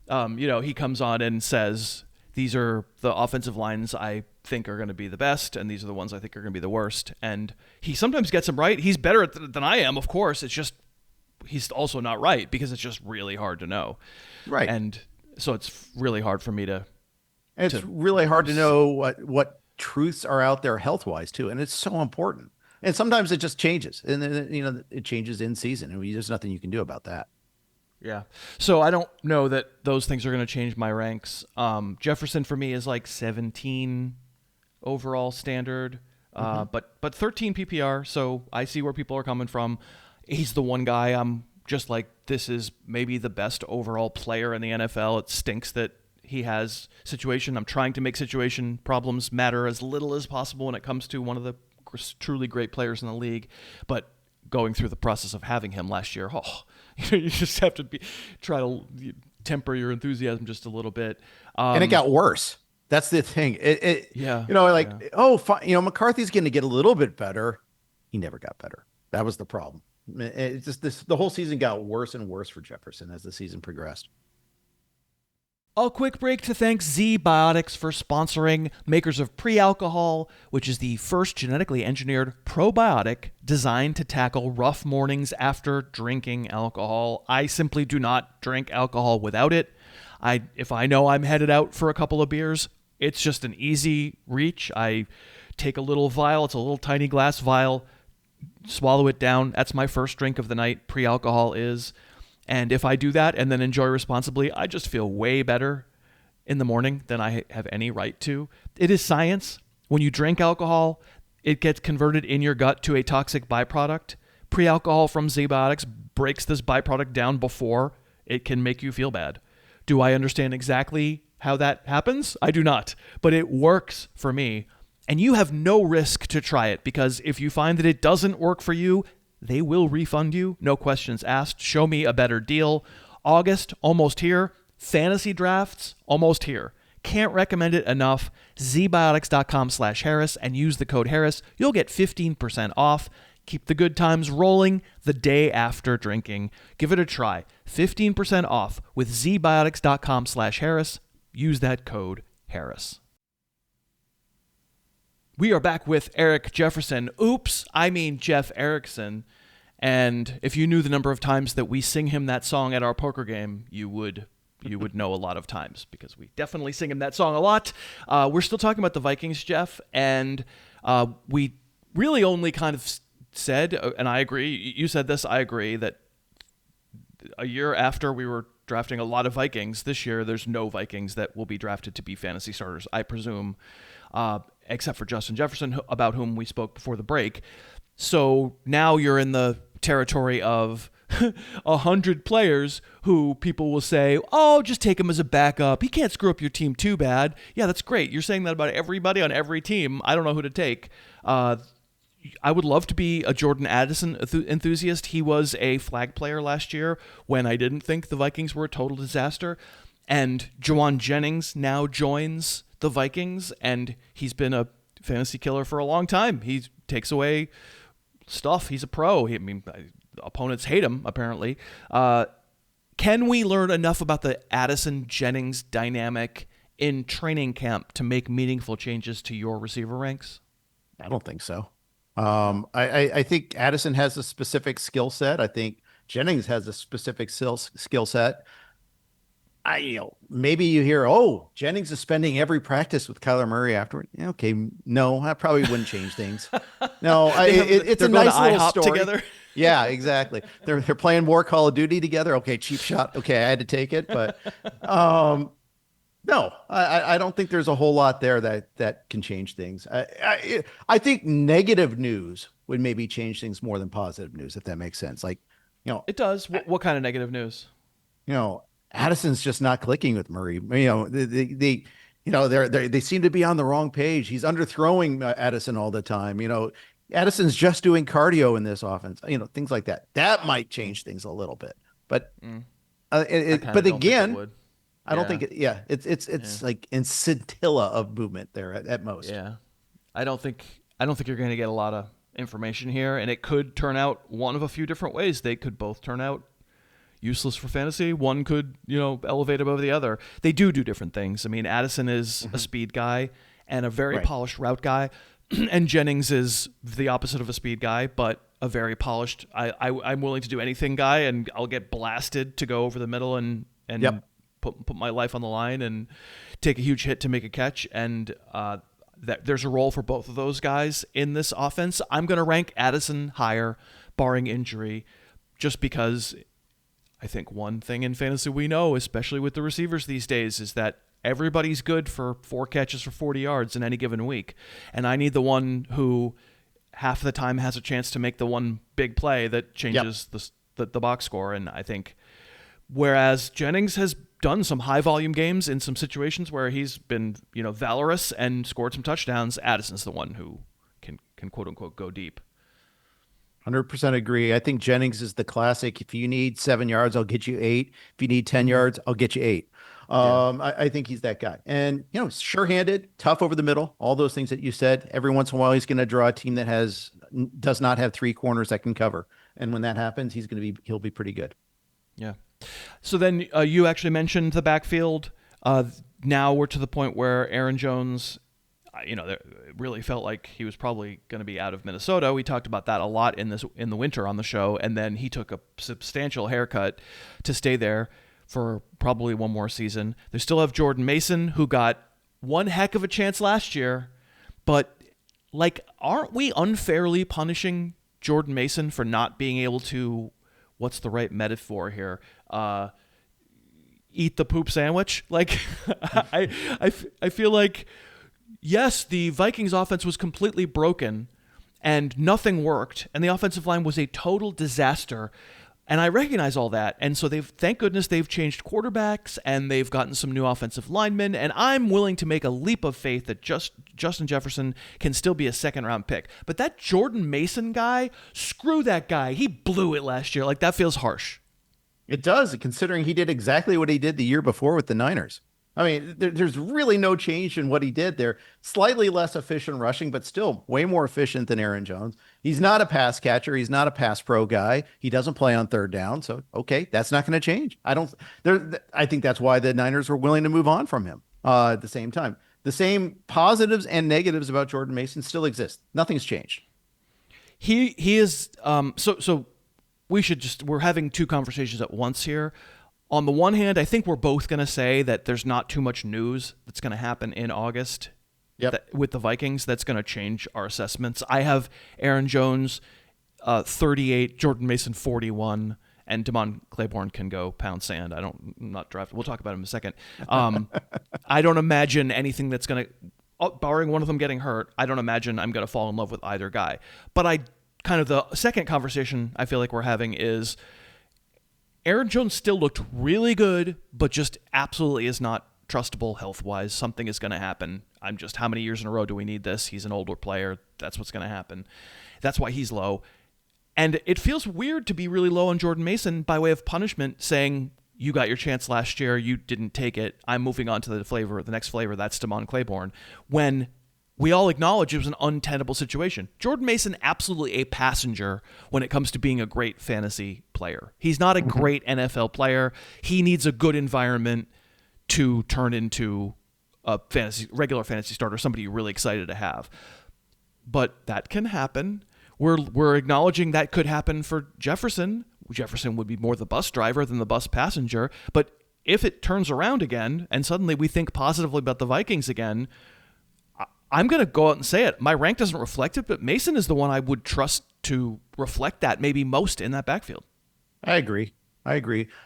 he comes on and says these are the offensive lines I think are going to be the best, and these are the ones I think are going to be the worst. And he sometimes gets them right. He's better than I am, of course. It's just he's also not right because it's just really hard to know. Right. And so it's really hard for me to. It's really hard to know what truths are out there health-wise too, and it's so important. And sometimes it just changes, and then it changes in season, and there's nothing you can do about that. Yeah. So I don't know that those things are going to change my ranks. Jefferson for me is like 17 overall standard, but 13 PPR. So I see where people are coming from. He's the one guy I'm just like, this is maybe the best overall player in the NFL. It stinks that he has situation. I'm trying to make situation problems matter as little as possible when it comes to one of the truly great players in the league. But going through the process of having him last year, you just have to try to temper your enthusiasm just a little bit. And it got worse. That's the thing. McCarthy's going to get a little bit better. He never got better. That was the problem. It's just the whole season got worse and worse for Jefferson as the season progressed. A quick break to thank Z-Biotics for sponsoring, makers of Pre-Alcohol, which is the first genetically engineered probiotic designed to tackle rough mornings after drinking alcohol. I simply do not drink alcohol without it. If I know I'm headed out for a couple of beers, it's just an easy reach. I take a little vial. It's a little tiny glass vial. Swallow it down. That's my first drink of the night. Pre-alcohol is. And if I do that and then enjoy responsibly, I just feel way better in the morning than I have any right to. It is science. When you drink alcohol, it gets converted in your gut to a toxic byproduct. Pre-alcohol from Z-Biotics breaks this byproduct down before it can make you feel bad. Do I understand exactly how that happens? I do not, but it works for me. And you have no risk to try it because if you find that it doesn't work for you, they will refund you, no questions asked. Show me a better deal. August, almost here. Fantasy drafts, almost here. Can't recommend it enough. zbiotics.com/Harris and use the code Harris. You'll get 15% off. Keep the good times rolling the day after drinking. Give it a try. 15% off with zbiotics.com/Harris. Use that code Harris. We are back with Eric Jefferson. Oops, I mean Jeff Erickson. And if you knew the number of times that we sing him that song at our poker game, you would know a lot of times because we definitely sing him that song a lot. We're still talking about the Vikings, Jeff, and we really only kind of said, and I agree, you said this, I agree, that a year after we were drafting a lot of Vikings, this year there's no Vikings that will be drafted to be fantasy starters, I presume. Except for Justin Jefferson, about whom we spoke before the break. So now you're in the territory of 100 players who people will say, oh, just take him as a backup. He can't screw up your team too bad. Yeah, that's great. You're saying that about everybody on every team. I don't know who to take. I would love to be a Jordan Addison enthusiast. He was a flag player last year when I didn't think the Vikings were a total disaster. And Jauan Jennings now joins the Vikings, and he's been a fantasy killer for a long time. He takes away stuff. He's a pro. Opponents hate him, apparently. Can we learn enough about the Addison-Jennings dynamic in training camp to make meaningful changes to your receiver ranks? I don't think so. I think Addison has a specific skill set. I think Jennings has a specific skill set. Maybe you hear, oh, Jennings is spending every practice with Kyler Murray afterward. Yeah, okay, no, that probably wouldn't change things. No, it's a nice little story. Together. Yeah, exactly. They're playing more Call of Duty together. Okay, cheap shot. Okay, I had to take it, but no, I don't think there's a whole lot there that can change things. I think negative news would maybe change things more than positive news, if that makes sense. Like, it does. What kind of negative news? Addison's just not clicking with Murray. They seem to be on the wrong page. He's underthrowing Addison all the time. Addison's just doing cardio in this offense. Things like that. That might change things a little bit. But but again, I don't think it. Yeah, it's like a scintilla of movement there at most. Yeah, I don't think I don't think you're going to get a lot of information here, and it could turn out one of a few different ways. They could both turn out useless for fantasy. One could, elevate above the other. They do different things. I mean, Addison is a speed guy and a very polished route guy, and Jennings is the opposite of a speed guy, but a very polished, I'm willing to do anything guy, and I'll get blasted to go over the middle and put my life on the line and take a huge hit to make a catch. And that there's a role for both of those guys in this offense. I'm going to rank Addison higher, barring injury, just because I think one thing in fantasy we know, especially with the receivers these days, is that everybody's good for 4 catches for 40 yards in any given week. And I need the one who half the time has a chance to make the one big play that changes the box score. And I think whereas Jennings has done some high volume games in some situations where he's been, valorous and scored some touchdowns, Addison's the one who can quote unquote go deep. 100% agree. I think Jennings is the classic. If you need 7 yards, I'll get you 8. If you need 10 yards, I'll get you 8. I think he's that guy. And, sure-handed, tough over the middle, all those things that you said. Every once in a while, he's going to draw a team that does not have 3 corners that can cover. And when that happens, he'll be pretty good. Yeah. So then you actually mentioned the backfield. Now we're to the point where Aaron Jones, it really felt like he was probably going to be out of Minnesota. We talked about that a lot in the winter on the show, and then he took a substantial haircut to stay there for probably one more season. They still have Jordan Mason, who got one heck of a chance last year, but aren't we unfairly punishing Jordan Mason for not being able to, what's the right metaphor here? Eat the poop sandwich? I feel like, yes, the Vikings offense was completely broken and nothing worked, and the offensive line was a total disaster. And I recognize all that. And so thank goodness they've changed quarterbacks and they've gotten some new offensive linemen. And I'm willing to make a leap of faith that Justin Jefferson can still be a 2nd-round pick. But that Jordan Mason guy, screw that guy. He blew it last year. That feels harsh. It does, considering he did exactly what he did the year before with the Niners. I mean, there's really no change in what he did there. Slightly less efficient rushing, but still way more efficient than Aaron Jones. He's not a pass catcher. He's not a pass pro guy. He doesn't play on 3rd down. So, okay, that's not going to change. I think that's why the Niners were willing to move on from him at the same time. The same positives and negatives about Jordan Mason still exist. Nothing's changed. He is, so we're having 2 conversations at once here. On the one hand, I think we're both going to say that there's not too much news that's going to happen in August with the Vikings that's going to change our assessments. I have Aaron Jones 38, Jordan Mason 41, and Damon Claiborne can go pound sand. I'm not drafted. We'll talk about him in a second. I don't imagine anything that's going to, barring one of them getting hurt, I don't imagine I'm going to fall in love with either guy. But the second conversation I feel like we're having is Aaron Jones still looked really good, but just absolutely is not trustable health-wise. Something is going to happen. How many years in a row do we need this? He's an older player. That's what's going to happen. That's why he's low. And it feels weird to be really low on Jordan Mason by way of punishment, saying, you got your chance last year, you didn't take it, I'm moving on to the next flavor, that's Damon Claiborne, when we all acknowledge it was an untenable situation. Jordan Mason, absolutely a passenger when it comes to being a great fantasy player. He's not a great NFL player. He needs a good environment to turn into a regular fantasy starter, somebody you're really excited to have. But that can happen. We're acknowledging that could happen for Jefferson. Jefferson would be more the bus driver than the bus passenger. But if it turns around again and suddenly we think positively about the Vikings again, I'm going to go out and say it. My rank doesn't reflect it, but Mason is the one I would trust to reflect that maybe most in that backfield. I agree.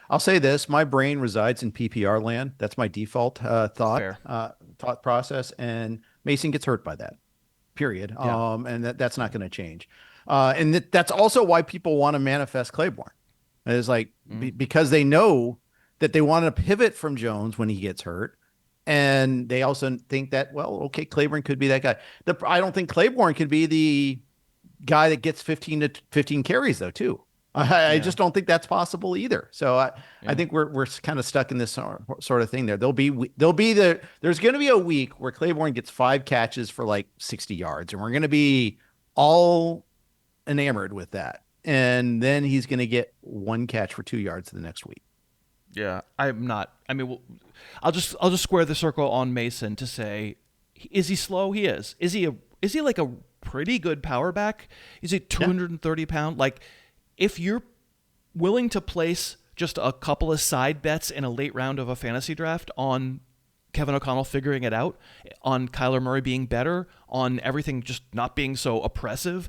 I'll say this. My brain resides in PPR land. That's my default thought process. And Mason gets hurt by that, period. Yeah. And that's not going to change. And that's also why people want to manifest Claiborne. It's because they know that they want to pivot from Jones when he gets hurt. And they also think that, Claiborne could be that guy. I don't think Claiborne could be the guy that gets 15 carries, though, too. I just don't think that's possible either. So I think we're kind of stuck in this sort of thing there. There's going to be a week where Claiborne gets 5 catches for like 60 yards, and we're going to be all enamored with that. And then he's going to get 1 catch for 2 yards the next week. Yeah, I'm not. I mean, I'll just square the circle on Mason to say, is he slow? He is. Is he like a pretty good power back? Is he 230 pound? Like, if you're willing to place just a couple of side bets in a late round of a fantasy draft on Kevin O'Connell figuring it out, on Kyler Murray being better, on everything just not being so oppressive,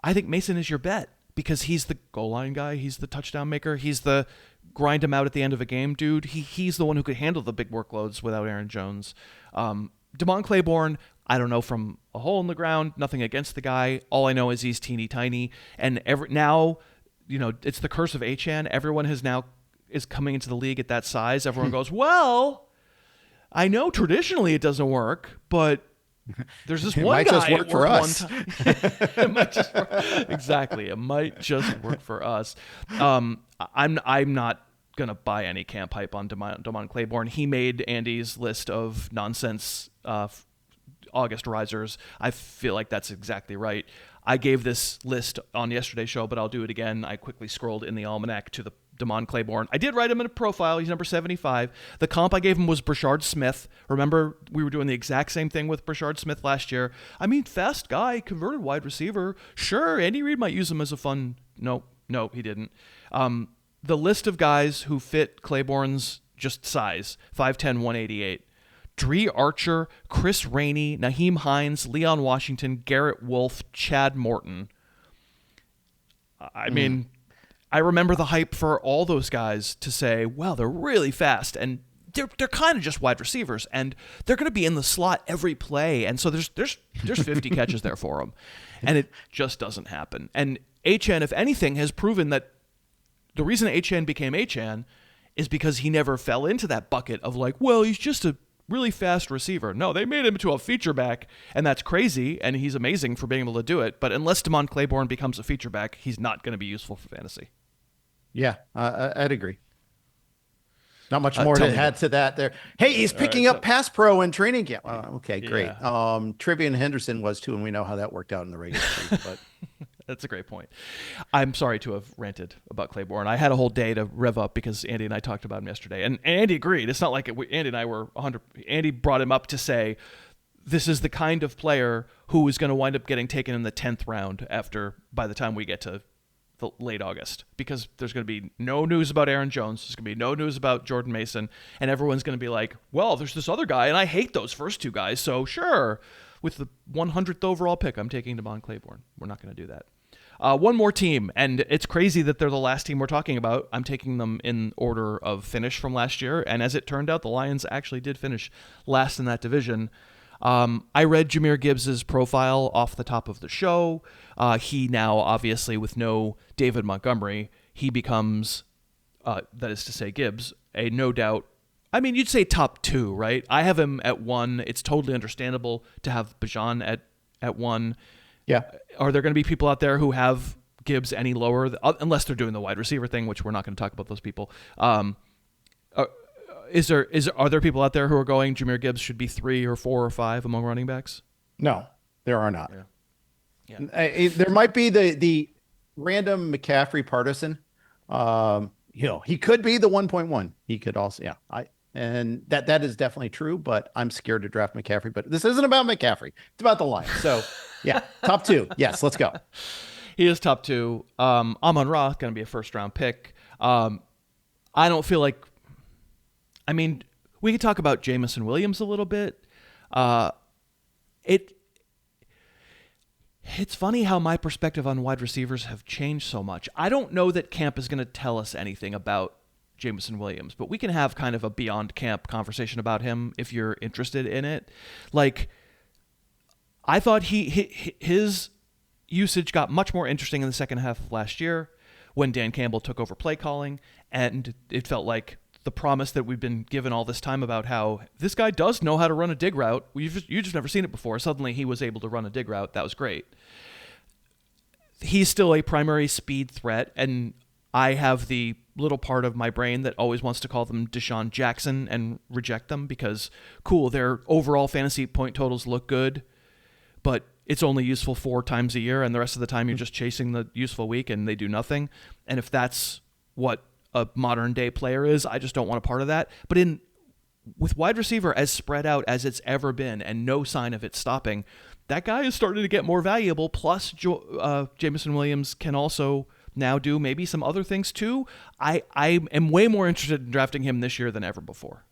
I think Mason is your bet, because he's the goal line guy. He's the touchdown maker. He's the grind him out at the end of a game dude. He's the one who could handle the big workloads without Aaron Jones. Damon Claiborne, I don't know from a hole in the ground, nothing against the guy. All I know is he's teeny tiny. And now, it's the curse of Achane. Everyone is coming into the league at that size. Everyone goes, well, I know traditionally it doesn't work, but there's this one guy. It might just work for us. It might just work. Exactly. It might just work for us. I'm not gonna buy any camp hype on Damon Claiborne. He made Andy's list of nonsense August risers. I feel like that's exactly right. I gave this list on yesterday's show, but I'll do it again. I quickly scrolled in the Almanac to the Damon Claiborne. I did write him in a profile. He's number 75. The comp I gave him was Brashard Smith. Remember, we were doing the exact same thing with Brashard Smith last year. I mean, fast guy, converted wide receiver. Sure, Andy Reid might use him as a fun... No, he didn't. The list of guys who fit Claiborne's just size, 5'10", 188. Dree Archer, Chris Rainey, Naheem Hines, Leon Washington, Garrett Wolfe, Chad Morton. I mean... I remember the hype for all those guys to say, well, they're really fast, and they're kind of just wide receivers, and they're going to be in the slot every play, and so there's 50 catches there for them, and it just doesn't happen. And Achane, if anything, has proven that the reason Achane became Achane is because he never fell into that bucket of like, well, he's just a really fast receiver. No, they made him into a feature back, and that's crazy, and he's amazing for being able to do it, but unless Damon Claiborne becomes a feature back, he's not going to be useful for fantasy. Yeah, I'd agree. Not much more to add to that there. Hey, he's picking up pass pro in training camp. Okay, great. Yeah. Trivian Henderson was too, and we know how that worked out in the regular season. But that's a great point. I'm sorry to have ranted about Claiborne. I had a whole day to rev up because Andy and I talked about him yesterday, and Andy agreed. It's not like Andy and I were 100. Andy brought him up to say this is the kind of player who is going to wind up getting taken in the 10th round by the time we get to late August, because there's going to be no news about Aaron Jones. There's going to be no news about Jordan Mason, and everyone's going to be like, well, there's this other guy, and I hate those first two guys, so sure, with the 100th overall pick, I'm taking Damon Claiborne. We're not going to do that. One more team, and it's crazy that they're the last team we're talking about. I'm taking them in order of finish from last year, and as it turned out, the Lions actually did finish last in that division. I read Jahmyr Gibbs' profile off the top of the show. He now, obviously, with no David Montgomery, he becomes, that is to say Gibbs, a no doubt, I mean, you'd say top 2, right? I have him at 1. It's totally understandable to have Bijan at 1. Yeah. Are there going to be people out there who have Gibbs any lower, unless they're doing the wide receiver thing, which we're not going to talk about those people. Are there people out there who are going Jahmyr Gibbs should be 3 or 4 or 5 among running backs? No, there are not. Yeah. There might be the random McCaffrey partisan. He could be the 1.1. He could also, and that is definitely true, but I'm scared to draft McCaffrey. But this isn't about McCaffrey. It's about the Lions. So, top 2. Yes, let's go. He is top 2. Amon-Ra going to be a first-round pick. I don't feel like... I mean, we could talk about Jameson Williams a little bit. It's funny how my perspective on wide receivers have changed so much. I don't know that camp is going to tell us anything about Jameson Williams, but we can have kind of a beyond camp conversation about him if you're interested in it. Like, I thought his usage got much more interesting in the second half of last year when Dan Campbell took over play calling, and it felt like the promise that we've been given all this time about how this guy does know how to run a dig route. You've just never seen it before. Suddenly he was able to run a dig route. That was great. he's still a primary speed threat, and I have the little part of my brain that always wants to call them Deshaun Jackson and reject them because, cool, their overall fantasy point totals look good, but it's only useful 4 times a year, and the rest of the time you're just chasing the useful week and they do nothing. And if that's what a modern day player is, I just don't want a part of that. But with wide receiver as spread out as it's ever been and no sign of it stopping, that guy is starting to get more valuable. Plus, Jameson Williams can also now do maybe some other things too. I am way more interested in drafting him this year than ever before.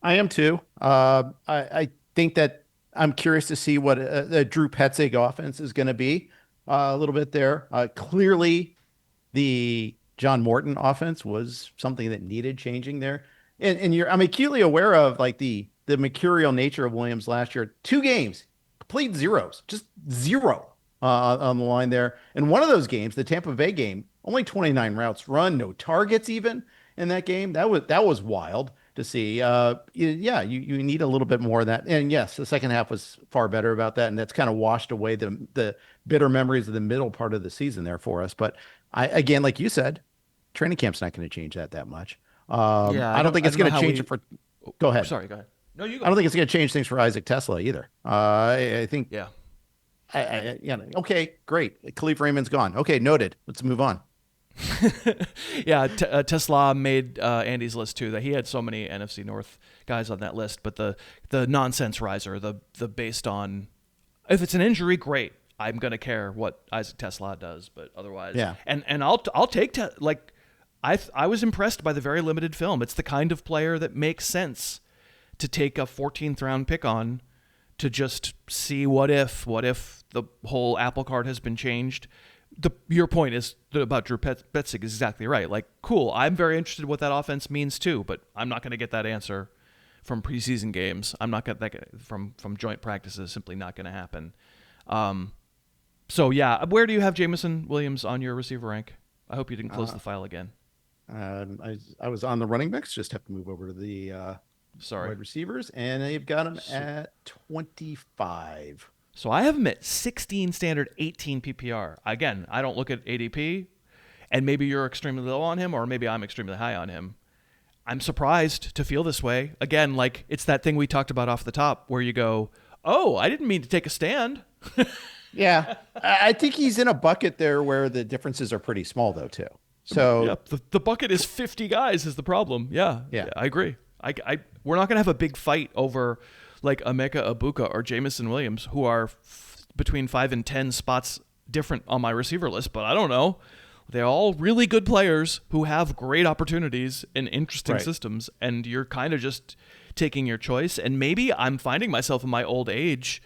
I am too. I think that I'm curious to see what the Drew Petzig offense is going to be a little bit there. Clearly, the John Morton offense was something that needed changing there. And I'm acutely aware of like the mercurial nature of Williams last year. 2 games, complete zeros, just 0 on the line there. And one of those games, the Tampa Bay game, only 29 routes run, no targets even in that game. That was wild to see. You need a little bit more of that. And yes, the second half was far better about that. And that's kind of washed away the bitter memories of the middle part of the season there for us. But again, like you said, training camp's not going to change that much. I don't think it's going to change it for. Go ahead. Sorry, go ahead. No, you go. I don't think it's going to change things for Isaac Tesla either. I think. Yeah. Okay, great. Khalif Raymond's gone. Okay, noted. Let's move on. Yeah, Tesla made Andy's list too. That he had so many NFC North guys on that list, but the nonsense riser, the based on if it's an injury, great. I'm gonna care what Isaac Tesla does, but otherwise, yeah. And I'll take I was impressed by the very limited film. It's the kind of player that makes sense to take a 14th round pick on to just see what if the whole apple cart has been changed. Your point is about Drew Petzig is exactly right. Like, cool, I'm very interested in what that offense means too, but I'm not going to get that answer from preseason games. I'm not going to get that from joint practices. Simply not going to happen. So yeah, where do you have Jameson Williams on your receiver rank? I hope you didn't close the file again. I was on the running backs. Just have to move over to the wide receivers, and they've got him at 25. So I have him at 16 standard, 18 PPR. Again, I don't look at ADP, and maybe you're extremely low on him, or maybe I'm extremely high on him. I'm surprised to feel this way. Again, like it's that thing we talked about off the top where you go, oh, I didn't mean to take a stand. Yeah, I think he's in a bucket there where the differences are pretty small though too. So yep, the bucket is 50 guys is the problem. Yeah, I agree. We're not going to have a big fight over like Emeka Egbuka or Jameson Williams, who are between 5 and 10 spots different on my receiver list, but I don't know. They're all really good players who have great opportunities in interesting systems, and you're kind of just taking your choice. And maybe I'm finding myself in my old age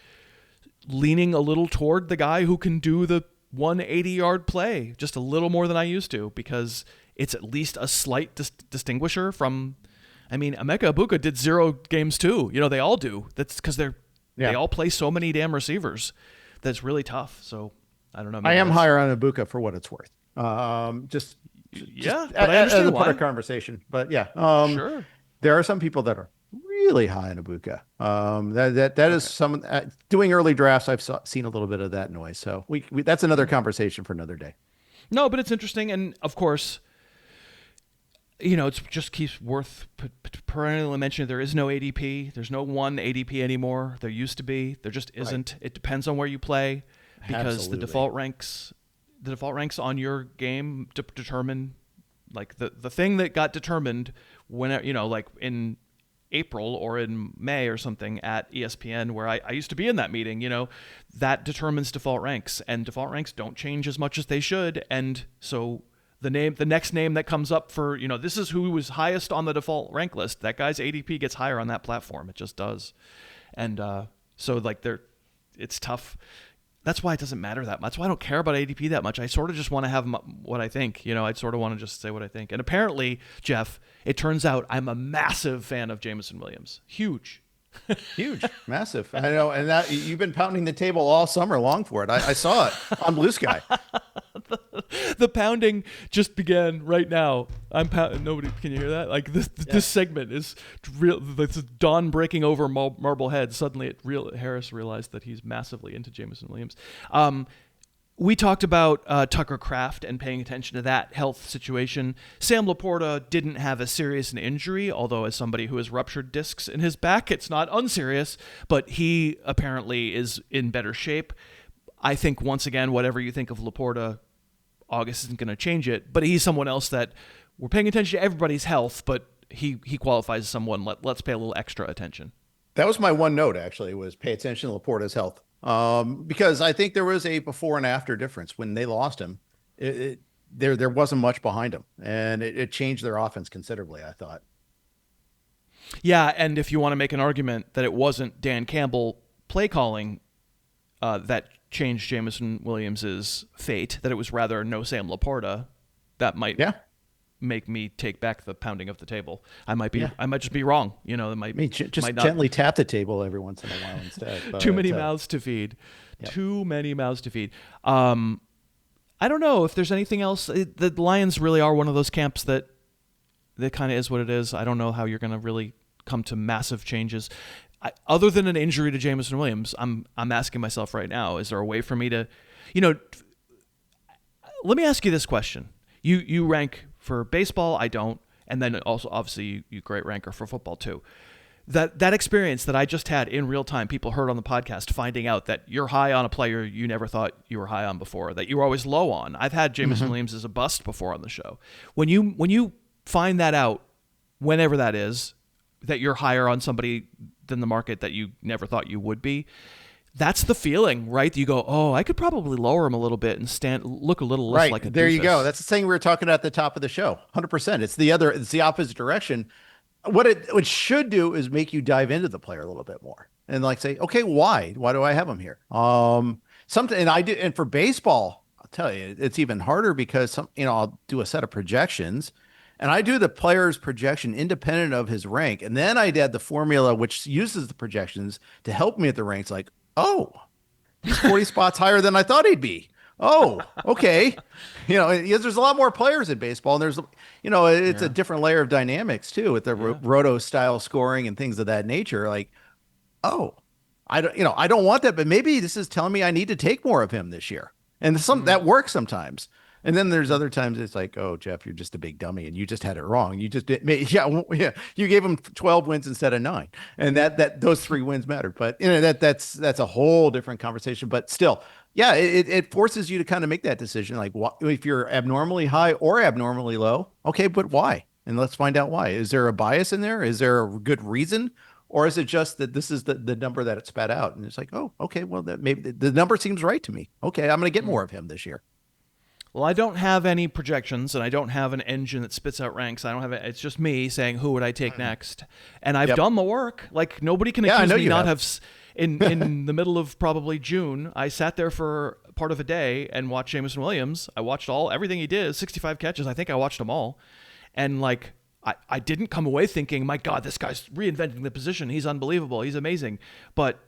leaning a little toward the guy who can do the 180-yard play just a little more than I used to, because it's at least a slight distinguisher from, I mean, Emeka Egbuka did 0 games too. You know, they all do. That's because they all play so many damn receivers. That's really tough. So I don't know. I am higher on Egbuka for what it's worth. But I understand as a part why. of conversation. But yeah, sure. There are some people that are really high on Egbuka. That is some doing early drafts. I've seen a little bit of that noise. So we that's another conversation for another day. No, but it's interesting, and of course, you know, it just keeps worth perennially mentioning. There is no ADP. There's no one ADP anymore. There used to be. There just isn't. Right. It depends on where you play, because Absolutely. the default ranks on your game determine, like the thing that got determined when, you know, like in April or in May or something at ESPN, where I used to be in that meeting, you know, that determines default ranks, and default ranks don't change as much as they should. And so the next name that comes up for, you know, this is who was highest on the default rank list, that guy's ADP gets higher on that platform. It just does. And so like it's tough. That's why it doesn't matter that much. That's why I don't care about ADP that much. I sort of just want to have what I think. You know, I sort of want to just say what I think. And apparently, Jeff, it turns out I'm a massive fan of Jameson Williams. Huge. Huge, massive. I know, and that you've been pounding the table all summer long for it. I saw it on Blue Sky. The pounding just began right now. I'm pounding. Nobody can you hear that? Like this segment is real. This is dawn breaking over Marblehead. Suddenly, Harris realized that he's massively into Jameson Williams. We talked about Tucker Kraft and paying attention to that health situation. Sam Laporta didn't have as serious an injury, although as somebody who has ruptured discs in his back, it's not unserious, but he apparently is in better shape. I think, once again, whatever you think of Laporta, August isn't going to change it, but he's someone else that we're paying attention to everybody's health, but he qualifies as someone let's pay a little extra attention. That was my one note, actually, was pay attention to Laporta's health. Because I think there was a before and after difference when they lost him. There wasn't much behind him, and it changed their offense considerably, I thought. Yeah, and if you want to make an argument that it wasn't Dan Campbell play calling that changed Jameson Williams' fate, that it was rather no Sam Laporta, that might make me take back the pounding of the table. I might just be wrong. It might gently tap the table every once in a while instead. But too many mouths to feed. Yep. Too many mouths to feed. I don't know if there's anything else. The Lions really are one of those camps that kind of is what it is. I don't know how you're going to really come to massive changes. Other than an injury to Jameson Williams, I'm asking myself right now, is there a way for me to, let me ask you this question. You rank for baseball, I don't, and then also obviously you great ranker for football too. That experience that I just had in real time, people heard on the podcast, finding out that you're high on a player you never thought you were high on before, that you were always low on. I've had Jameson Williams as a bust before on the show. When you find that out, whenever that is, that you're higher on somebody than the market that you never thought you would be, that's the feeling, right? You go, oh, I could probably lower him a little bit and look a little less like a there doofus. You go. That's the thing we were talking about at the top of the show. 100%. It's the opposite direction. What it should do is make you dive into the player a little bit more and say, okay, why do I have him here? And for baseball, I'll tell you, it's even harder because I'll do a set of projections. And I do the player's projection independent of his rank. And then I add the formula, which uses the projections to help me at the ranks. Like, oh, he's 40 spots higher than I thought he'd be. Oh, okay. There's a lot more players in baseball, and there's, it's a different layer of dynamics too with the roto style scoring and things of that nature. Like, oh, I don't want that, but maybe this is telling me I need to take more of him this year. And that works sometimes. And then there's other times it's like, oh, Jeff, you're just a big dummy and you just had it wrong. You just did, you gave him 12 wins instead of 9, and that those 3 wins mattered. But that's a whole different conversation. But still, it forces you to kind of make that decision. Like, if you're abnormally high or abnormally low, okay, but why? And let's find out why. Is there a bias in there? Is there a good reason? Or is it just that this is the number that it spat out? And it's like, oh, okay, well, that maybe the number seems right to me. Okay, I'm going to get more of him this year. Well, I don't have any projections, and I don't have an engine that spits out ranks. I don't have it's just me saying, who would I take next? And I've done the work. Like, nobody can accuse me not have. In the middle of probably June, I sat there for part of a day and watched Jameson Williams. I watched everything he did, 65 catches. I think I watched them all. And I didn't come away thinking, my God, this guy's reinventing the position. He's unbelievable. He's amazing. But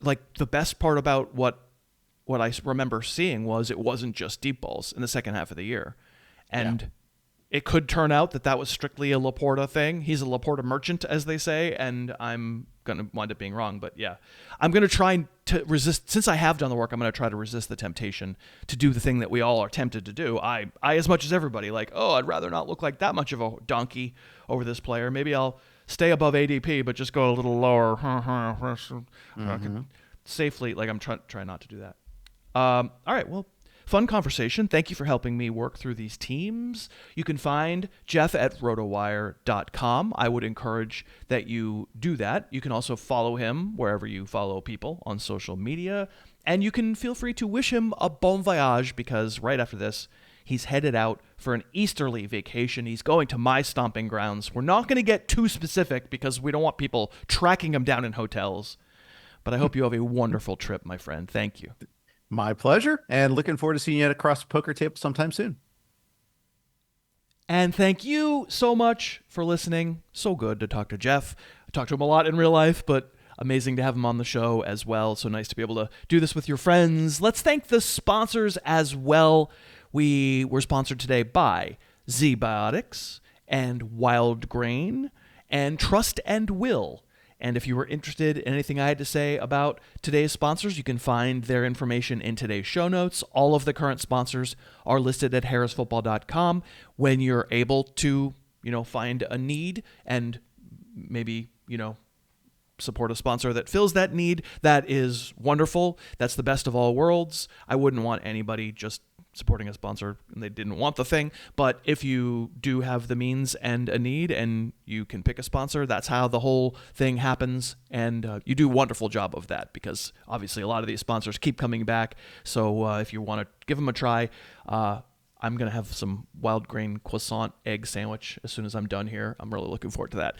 the best part about what I remember seeing was it wasn't just deep balls in the second half of the year. And it could turn out that was strictly a Laporta thing. He's a Laporta merchant, as they say, and I'm going to wind up being wrong. But I'm going to try to resist. Since I have done the work, I'm going to try to resist the temptation to do the thing that we all are tempted to do. I as much as everybody, I'd rather not look like that much of a donkey over this player. Maybe I'll stay above ADP, but just go a little lower. Safely, I'm trying not to do that. All right, well, fun conversation. Thank you for helping me work through these teams. You can find Jeff at rotowire.com. I would encourage that you do that. You can also follow him wherever you follow people on social media. And you can feel free to wish him a bon voyage, because right after this, he's headed out for an Easterly vacation. He's going to my stomping grounds. We're not going to get too specific because we don't want people tracking him down in hotels. But I hope you have a wonderful trip, my friend. Thank you. My pleasure, and looking forward to seeing you across the poker table sometime soon. And thank you so much for listening. So good to talk to Jeff. I talk to him a lot in real life, but amazing to have him on the show as well. So nice to be able to do this with your friends. Let's thank the sponsors as well. We were sponsored today by ZBiotics and Wild Grain and Trust and Will. And if you were interested in anything I had to say about today's sponsors, you can find their information in today's show notes. All of the current sponsors are listed at harrisfootball.com. When you're able to, find a need and maybe, support a sponsor that fills that need, that is wonderful. That's the best of all worlds. I wouldn't want anybody just supporting a sponsor and they didn't want the thing. But if you do have the means and a need and you can pick a sponsor, that's how the whole thing happens. And you do a wonderful job of that, because obviously a lot of these sponsors keep coming back. So if you want to give them a try, I'm going to have some wild grain croissant egg sandwich as soon as I'm done here. I'm really looking forward to that.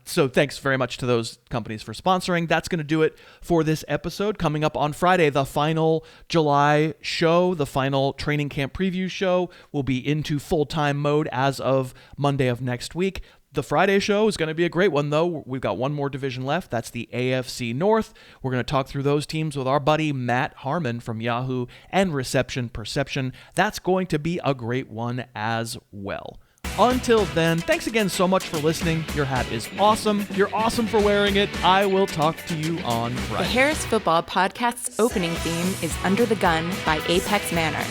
So thanks very much to those companies for sponsoring. That's going to do it for this episode. Coming up on Friday, the final July show, the final training camp preview show, will be into full-time mode as of Monday of next week. The Friday show is going to be a great one, though. We've got one more division left. That's the AFC North. We're going to talk through those teams with our buddy Matt Harmon from Yahoo and Reception Perception. That's going to be a great one as well. Until then, thanks again so much for listening. Your hat is awesome. You're awesome for wearing it. I will talk to you on Friday. The Harris Football Podcast's opening theme is Under the Gun by Apex Manor.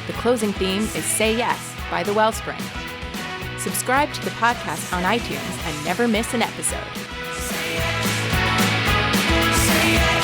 The closing theme is Say Yes by The Wellspring. Subscribe to the podcast on iTunes and never miss an episode. Say yes. Say yes.